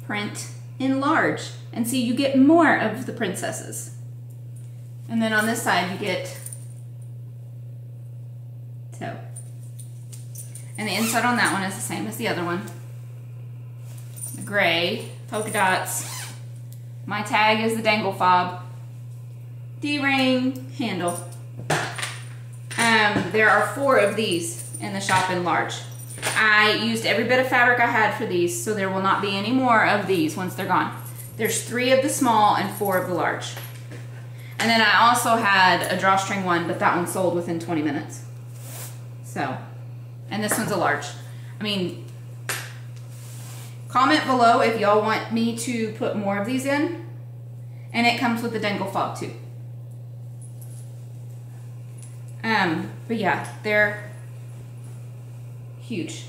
print in large. And see, you get more of the princesses. And then on this side, you get so. And the inside on that one is the same as the other one. The gray, polka dots. My tag is the dangle fob. D-ring, handle. There are 4 of these in the shop in large. I used every bit of fabric I had for these, so there will not be any more of these once they're gone. There's 3 of the small and 4 of the large. And then I also had a drawstring one, but that one sold within 20 minutes. So, and this one's a large. I mean, comment below if y'all want me to put more of these in. And it comes with the dangle fob too. But yeah, they're huge.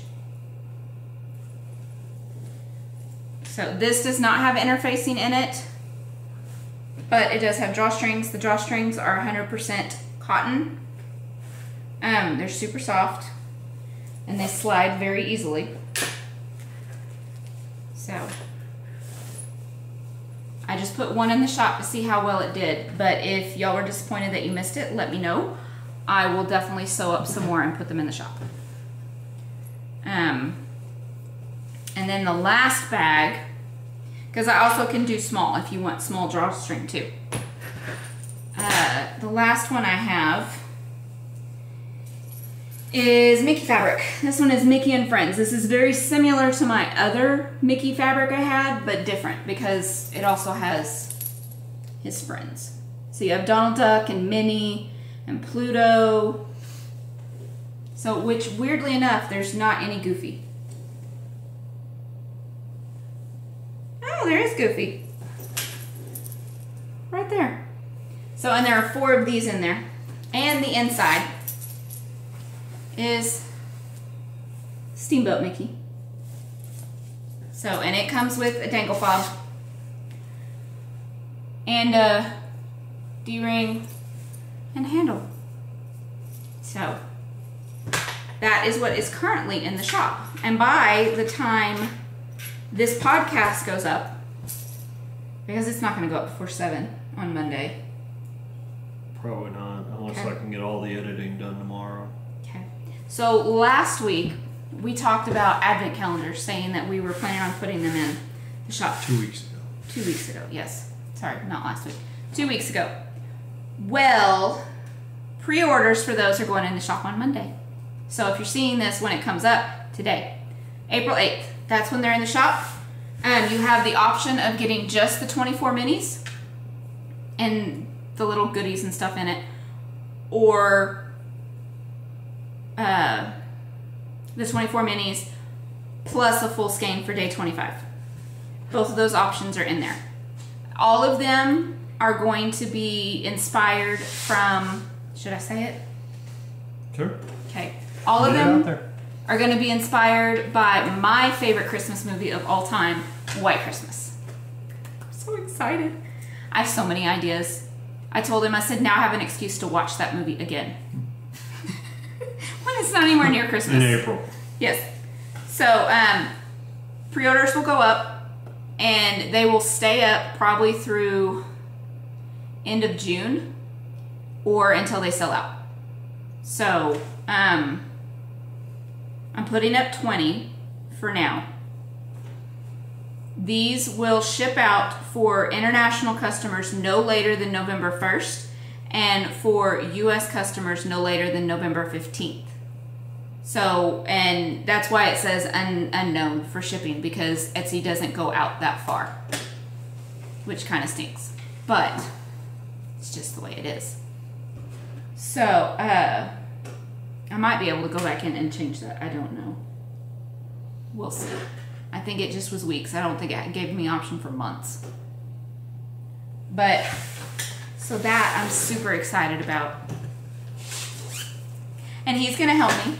So this does not have interfacing in it, but it does have drawstrings. The drawstrings are 100% cotton. They're super soft and they slide very easily. So I just put one in the shop to see how well it did, but if y'all were disappointed that you missed it, let me know. I will definitely sew up some more and put them in the shop. And then the last bag, because I also can do small if you want small drawstring too. The last one I have is Mickey fabric. This one is Mickey and Friends. This is very similar to my other Mickey fabric I had, but different because it also has his friends. So you have Donald Duck and Minnie and Pluto. So, which weirdly enough, there's not any Goofy. Oh, there is Goofy. Right there. So, and there are 4 of these in there. And the inside is Steamboat Mickey. So, and it comes with a dangle fob and a D-ring and handle. So that is what is currently in the shop. And by the time this podcast goes up, because it's not going to go up before 7 on Monday. Probably not, unless I can get all the editing done tomorrow. Okay. So last week we talked about advent calendars, saying that we were planning on putting them in the shop. 2 weeks ago. 2 weeks ago, yes. Sorry, not last week. 2 weeks ago. Well, pre-orders for those are going in the shop on Monday. So if you're seeing this when it comes up today, April 8th, that's when they're in the shop. You have the option of getting just the 24 minis and the little goodies and stuff in it, or the 24 minis plus a full skein for day 25. Both of those options are in there. All of them are going to be inspired from, should I say it? Sure. Okay. All of them are going to be inspired by my favorite Christmas movie of all time, White Christmas. I'm so excited. I have so many ideas. I told him, I said, now I have an excuse to watch that movie again. When it's not anywhere near Christmas. In April. Yes. So, pre-orders will go up, and they will stay up probably through end of June or until they sell out. So, I'm putting up 20 for now. These will ship out for international customers no later than November 1st, and for US customers no later than November 15th. So, and that's why it says unknown for shipping, because Etsy doesn't go out that far, which kind of stinks, but it's just the way it is. So, I might be able to go back in and change that. I don't know. We'll see. I think it just was weeks. I don't think it gave me option for months. But, so that I'm super excited about. And he's going to help me.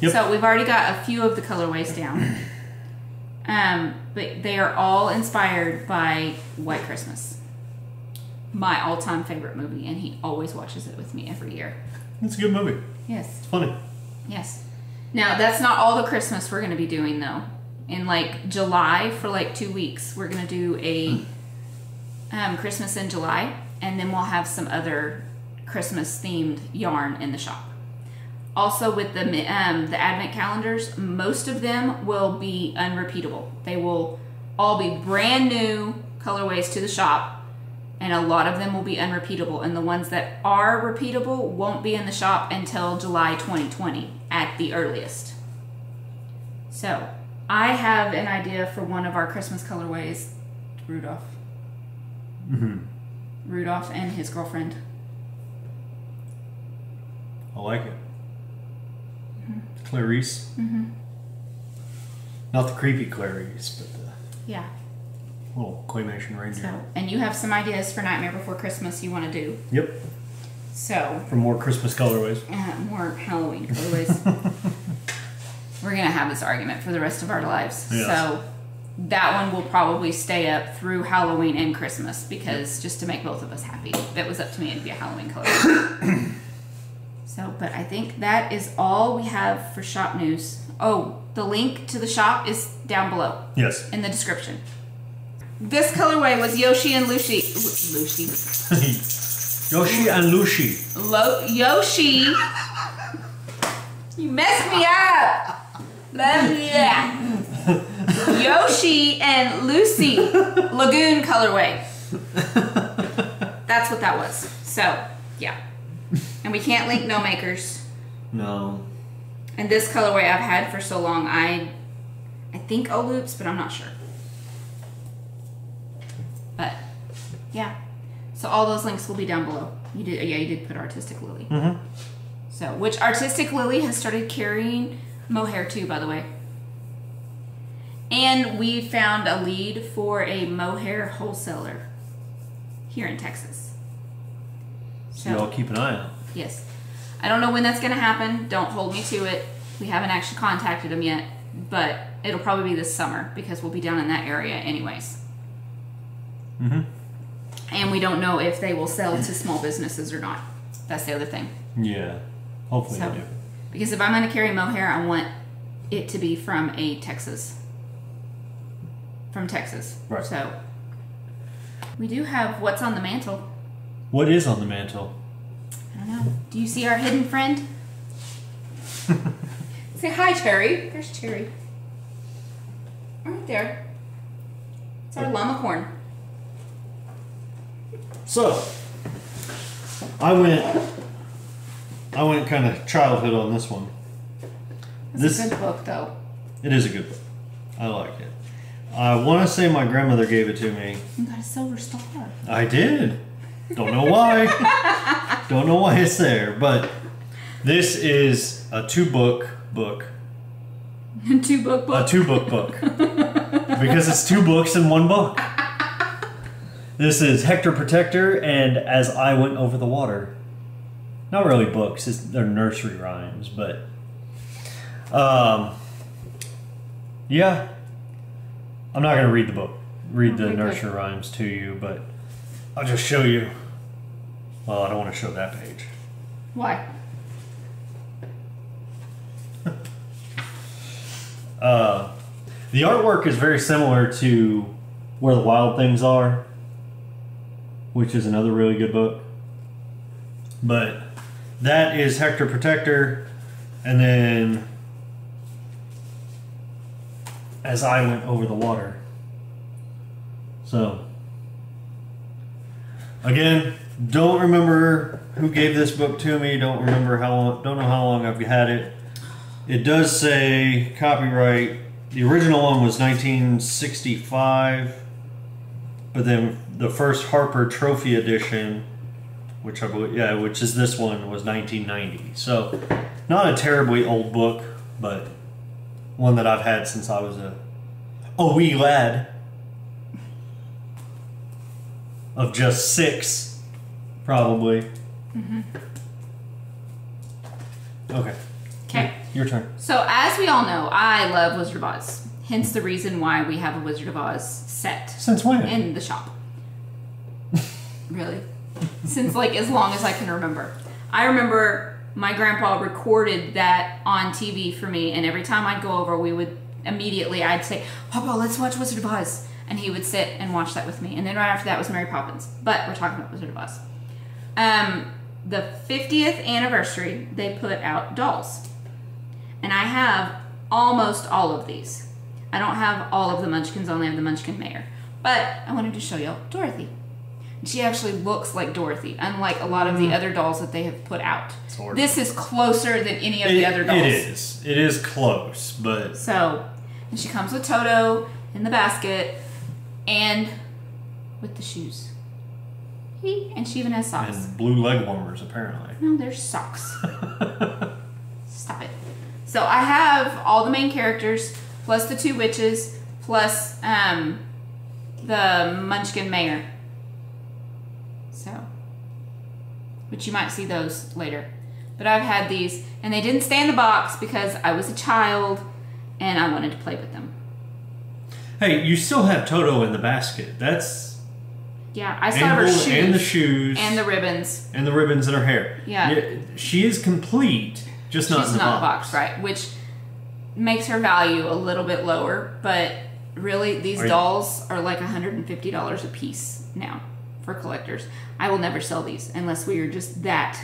Yep. So we've already got a few of the colorways down. But they are all inspired by White Christmas. my all-time favorite movie, and he always watches it with me every year. It's a good movie. Yes. It's funny. Yes. Now, that's not all the Christmas we're going to be doing, though. In, like, July, for, like, 2 weeks, we're going to do a Christmas in July, and then we'll have some other Christmas-themed yarn in the shop. Also, with the Advent calendars, most of them will be unrepeatable. They will all be brand new colorways to the shop, and a lot of them will be unrepeatable. And the ones that are repeatable won't be in the shop until July 2020 at the earliest. So, I have an idea for one of our Christmas colorways, Rudolph. Mm-hmm. Rudolph and his girlfriend. I like it. Clarice. Mm-hmm. Not the creepy Clarice, but the yeah, little claymation reindeer. So, and you have some ideas for Nightmare Before Christmas you want to do. Yep. So. For more Christmas colorways. More Halloween colorways. We're going to have this argument for the rest of our lives. Yes. So that one will probably stay up through Halloween and Christmas because just to make both of us happy. If it was up to me, it'd be a Halloween color. So, but I think that is all we have for shop news. Oh, the link to the shop is down below. Yes. In the description. This colorway was Yoshi and Lucy. Yoshi and Lucy. Yoshi. You messed me up. Yoshi and Lucy Lagoon colorway. That's what that was. So, yeah. And we can't link no makers. No. And this colorway I've had for so long, I think O-loops, but I'm not sure. But, yeah. So all those links will be down below. You did put Artistic Lily. Mm-hmm. So, which Artistic Lily has started carrying mohair too, by the way. And we found a lead for a mohair wholesaler here in Texas. So y'all keep an eye out. Yes. I don't know when that's going to happen. Don't hold me to it. We haven't actually contacted them yet, but it'll probably be this summer because we'll be down in that area anyways. Mm-hmm. And we don't know if they will sell to small businesses or not. That's the other thing. Yeah. Hopefully they do. Because if I'm going to carry mohair, I want it to be from Texas. From Texas. Right. So, we do have what's on the mantle. What is on the mantle? I don't know. Do you see our hidden friend? Say hi, Cherry. There's Cherry. Right there. It's our llama-corn. So, I went kind of childhood on this one. It's a good book, though. It is a good book. I like it. I want to say my grandmother gave it to me. You got a silver star. I did. Don't know why. Don't know why it's there, but this is a two-book book. Two-book book? A two-book book. Because it's two books in one book. This is Hector Protector and As I Went Over the Water. Not really books, they're nursery rhymes, but yeah. I'm not going to read the book, the nursery rhymes to you, but I'll just show you. Well, I don't want to show that page. Why? The artwork is very similar to Where the Wild Things Are, which is another really good book. But that is Hector Protector, and then As I Went Over the Water. So, again, don't remember who gave this book to me. Don't know how long I've had it. It does say copyright. The original one was 1965, but then the first Harper Trophy edition, which is this one, was 1990. So, not a terribly old book, but one that I've had since I was a wee lad of just 6, probably. Mm-hmm. Okay. Okay. Your turn. So, as we all know, I love Wizard of Oz. Hence the reason why we have a Wizard of Oz set. Since when? In the shop. really. Since like as long as I can remember. I remember my grandpa recorded that on TV for me, and every time I'd go over, I'd say, Papa, let's watch Wizard of Oz. And he would sit and watch that with me. And then right after that was Mary Poppins. But we're talking about Wizard of Oz. The 50th anniversary, they put out dolls. And I have almost all of these. I don't have all of the Munchkins, I only have the Munchkin Mayor. But I wanted to show y'all Dorothy. She actually looks like Dorothy, unlike a lot of the other dolls that they have put out. Sort of. This is closer than any of the other dolls. It is. It is close, but... So, and she comes with Toto in the basket and with the shoes. And she even has socks. And blue leg warmers, apparently. No, there's socks. Stop it. So I have all the main characters, plus the 2 witches, plus the Munchkin Mayor. So, which you might see those later. But I've had these, and they didn't stay in the box because I was a child and I wanted to play with them. Hey, you still have Toto in the basket. That's... Yeah, I still have her shoes. And the shoes. And the ribbons. And the ribbons in her hair. Yeah. She is complete, just not in the box. She's not box, right. Which makes her value a little bit lower, but really, these dolls are like $150 a piece now for collectors. I will never sell these unless we are just that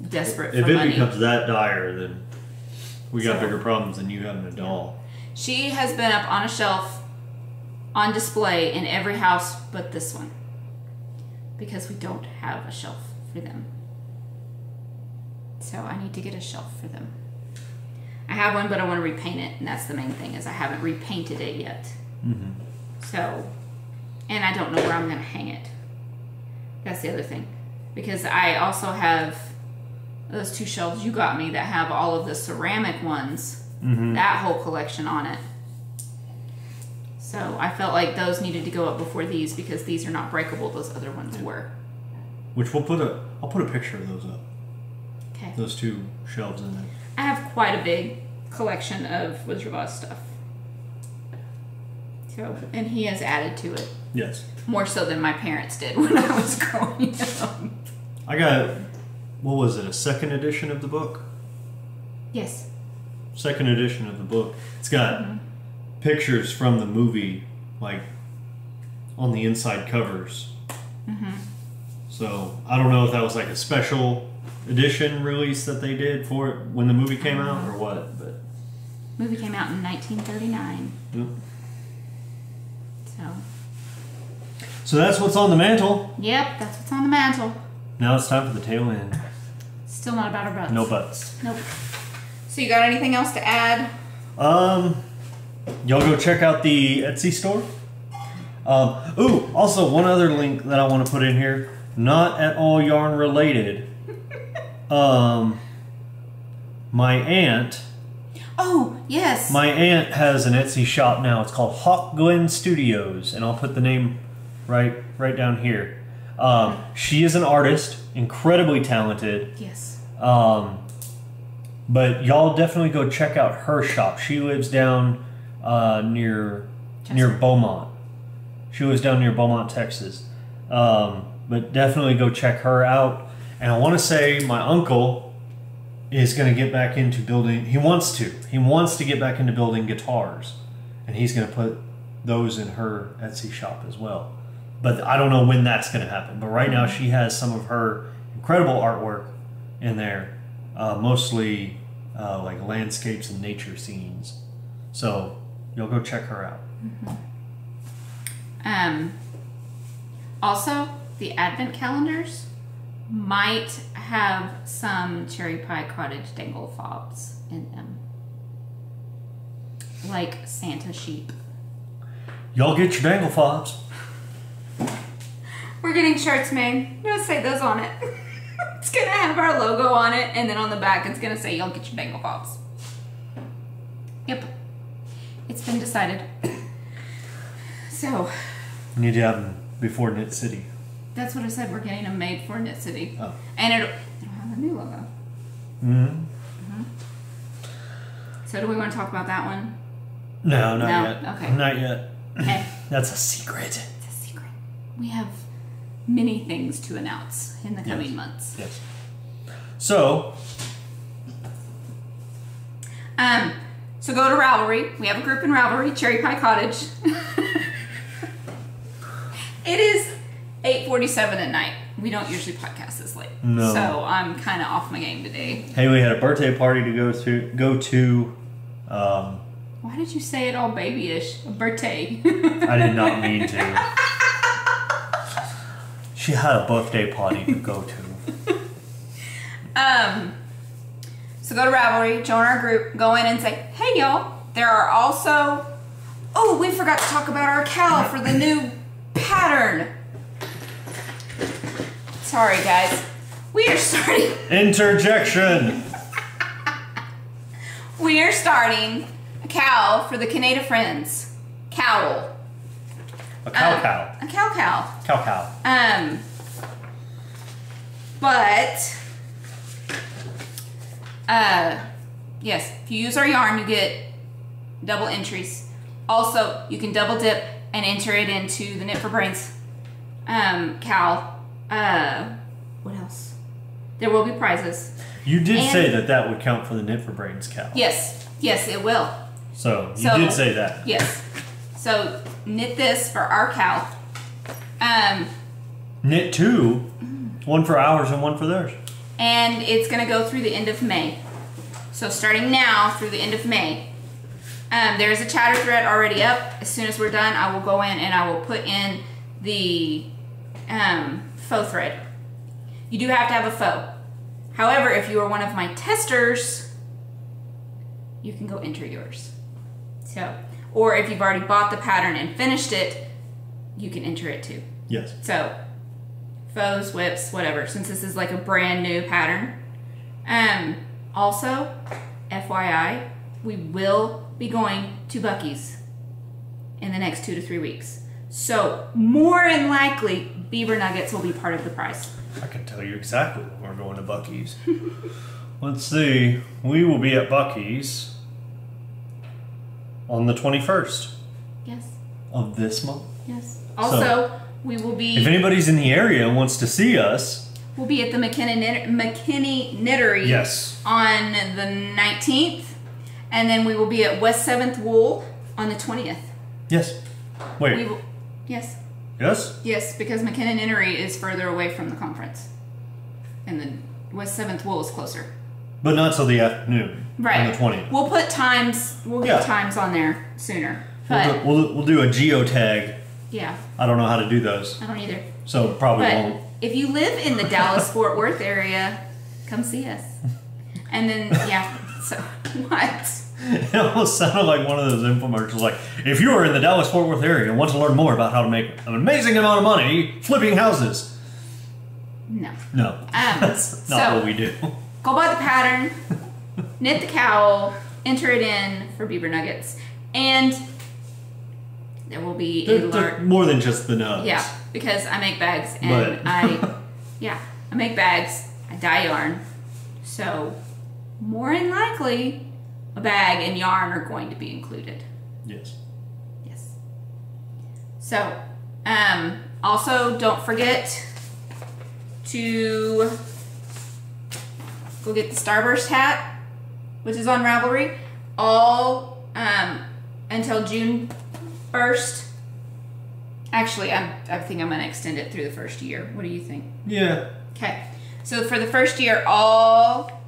desperate for money. If it becomes that dire, then we got bigger problems than you having a doll. She has been up on a shelf on display in every house but this one because we don't have a shelf for them. So I need to get a shelf for them. I have one, but I want to repaint it, and that's the main thing, is I haven't repainted it yet. Mm-hmm. So, and I don't know where I'm going to hang it. That's the other thing. Because I also have those 2 shelves you got me that have all of the ceramic ones, that whole collection on it. So I felt like those needed to go up before these because these are not breakable. Those other ones were. Which I'll put a picture of those up. Okay. Those 2 shelves in there. I have quite a big collection of Wizard of Oz stuff. So, and he has added to it. Yes. More so than my parents did when I was growing up. I got, what was it, a 2nd edition of the book? Yes. 2nd edition of the book. It's got pictures from the movie, like, on the inside covers. So, I don't know if that was like a special edition release that they did for it when the movie came out or what, but... Movie came out in 1939. Yep. So that's what's on the mantle. Yep, that's what's on the mantle. Now it's time for the tail end. Still not about our butts. No butts. Nope. So you got anything else to add? Y'all go check out the Etsy store. Ooh, also one other link that I want to put in here. Not at all yarn related. My aunt... Oh, yes. My aunt has an Etsy shop now. It's called Hawk Glen Studios, and I'll put the name right down here. She is an artist, incredibly talented. Yes. But y'all definitely go check out her shop. She lives down near Beaumont. She lives down near Beaumont, Texas. But definitely go check her out. And I want to say my uncle is going to get back into building. He wants to get back into building guitars, and he's going to put those in her Etsy shop as well. But I don't know when that's going to happen. But right now she has some of her incredible artwork in there, mostly like landscapes and nature scenes. So you'll go check her out. Also, the advent calendars might have some Cherry Pie Cottage dangle fobs in them. Like Santa sheep. Y'all get your dangle fobs. We're getting shirts made. I'm going to say those on it. It's going to have our logo on it, and then on the back it's going to say, y'all get your dangle fobs. Yep. It's been decided. So. You need to have them before Knit City. That's what I said. We're getting them made for Knit City. Oh. And it'll have a new logo. So do we want to talk about that one? No, not yet. Okay. Not yet. Okay. That's a secret. It's a secret. We have many things to announce in the coming months. Yes. So. So go to Ravelry. We have a group in Ravelry, Cherry Pie Cottage. It is 8:47 at night. We don't usually podcast this late. No. So I'm kind of off my game today. Hey, we had a birthday party to go to. Why did you say it all babyish? A birthday. I did not mean to. She had a birthday party to go to. So go to Ravelry, join our group, go in and say, hey y'all, there are also, oh, we forgot to talk about our cowl for the new pattern. Sorry guys, we are starting. Interjection. We are starting a cowl for the Canadifriends. Cowl. A cow. A cow. Cow. But, yes, if you use our yarn, you get double entries. Also, you can double dip and enter it into the Knit for Brains cowl. What else? There will be prizes. You did say that would count for the Knit for Brains cowl. Yes, it will. So, you did say that. Yes. So, knit this for our cowl. Knit two, one for ours and one for theirs. And it's going to go through the end of May. So starting now through the end of May. There is a chatter thread already up. As soon as we're done, I will go in and I will put in the faux thread. You do have to have a faux. However, if you are one of my testers, you can go enter yours. So, or if you've already bought the pattern and finished it, you can enter it too. Yes. So, faux, whips, whatever, since this is like a brand new pattern. Also, FYI, we will be going to Buc-ee's in the next 2 to 3 weeks. So, more than likely, beaver nuggets will be part of the price. I can tell you exactly when we're going to Buc-ee's. Let's see. We will be at Buc-ee's on the 21st. Yes. Of this month. Yes. Also, we will be... If anybody's in the area and wants to see us... We'll be at the McKinney Knittery on the 19th. And then we will be at West 7th Wool on the 20th. Yes. Wait. Yes. Yes? Yes, because McKinney Knittery is further away from the conference. And then West 7th Wool is closer. But not till the afternoon. Right. On the 20th. We'll put times, we'll get times on there sooner. But we'll do a geotag. Yeah. I don't know how to do those. I don't either. So probably won't. If you live in the Dallas-Fort Worth area, come see us. And then, yeah, so, what? It almost sounded like one of those infomercials, like, if you are in the Dallas-Fort Worth area and want to learn more about how to make an amazing amount of money flipping houses. No. No. That's not what we do. Go buy the pattern, knit the cowl, enter it in for beaver nuggets, and there will be more than just the nugs. Yeah, because I make bags and I make bags, I dye yarn. So more than likely a bag and yarn are going to be included. Yes. Yes. So also don't forget to go get the Starburst hat, which is on Ravelry, all until June 1st. Actually, I think I'm going to extend it through the first year. What do you think? Yeah. Okay. So for the first year, all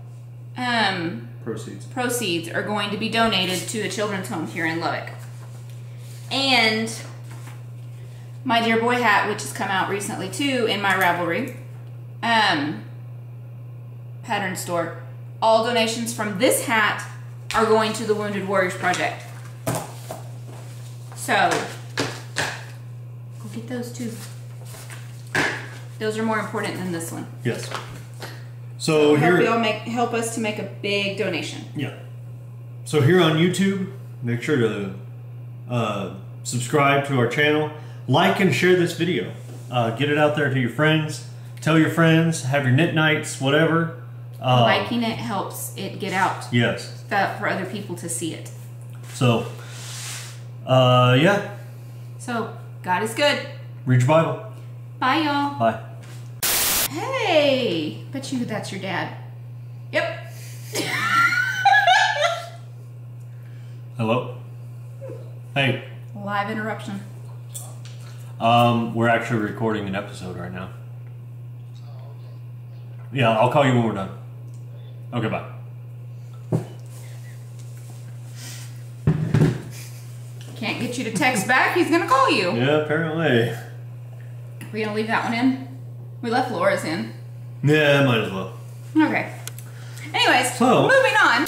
proceeds are going to be donated to a children's home here in Lubbock. And my Dear Boy hat, which has come out recently too in my Ravelry pattern store, all donations from this hat are going to the Wounded Warriors Project. So, go get those too. Those are more important than this one. Yes. So here, y'all help us to make a big donation. Yeah. So here on YouTube, make sure to subscribe to our channel, like and share this video. Get it out there to your friends. Tell your friends. Have your knit nights, whatever. Liking it helps it get out. Yes. For other people to see it. So, yeah. So, God is good. Read your Bible. Bye, y'all. Bye. Hey, bet you that's your dad. Yep. Hello? Hey. Live interruption. We're actually recording an episode right now. Yeah, I'll call you when we're done. Okay, bye. Can't get you to text back, he's gonna call you. Yeah, apparently. We gonna leave that one in? We left Laura's in. Yeah, might as well. Okay. Anyways, So, moving on.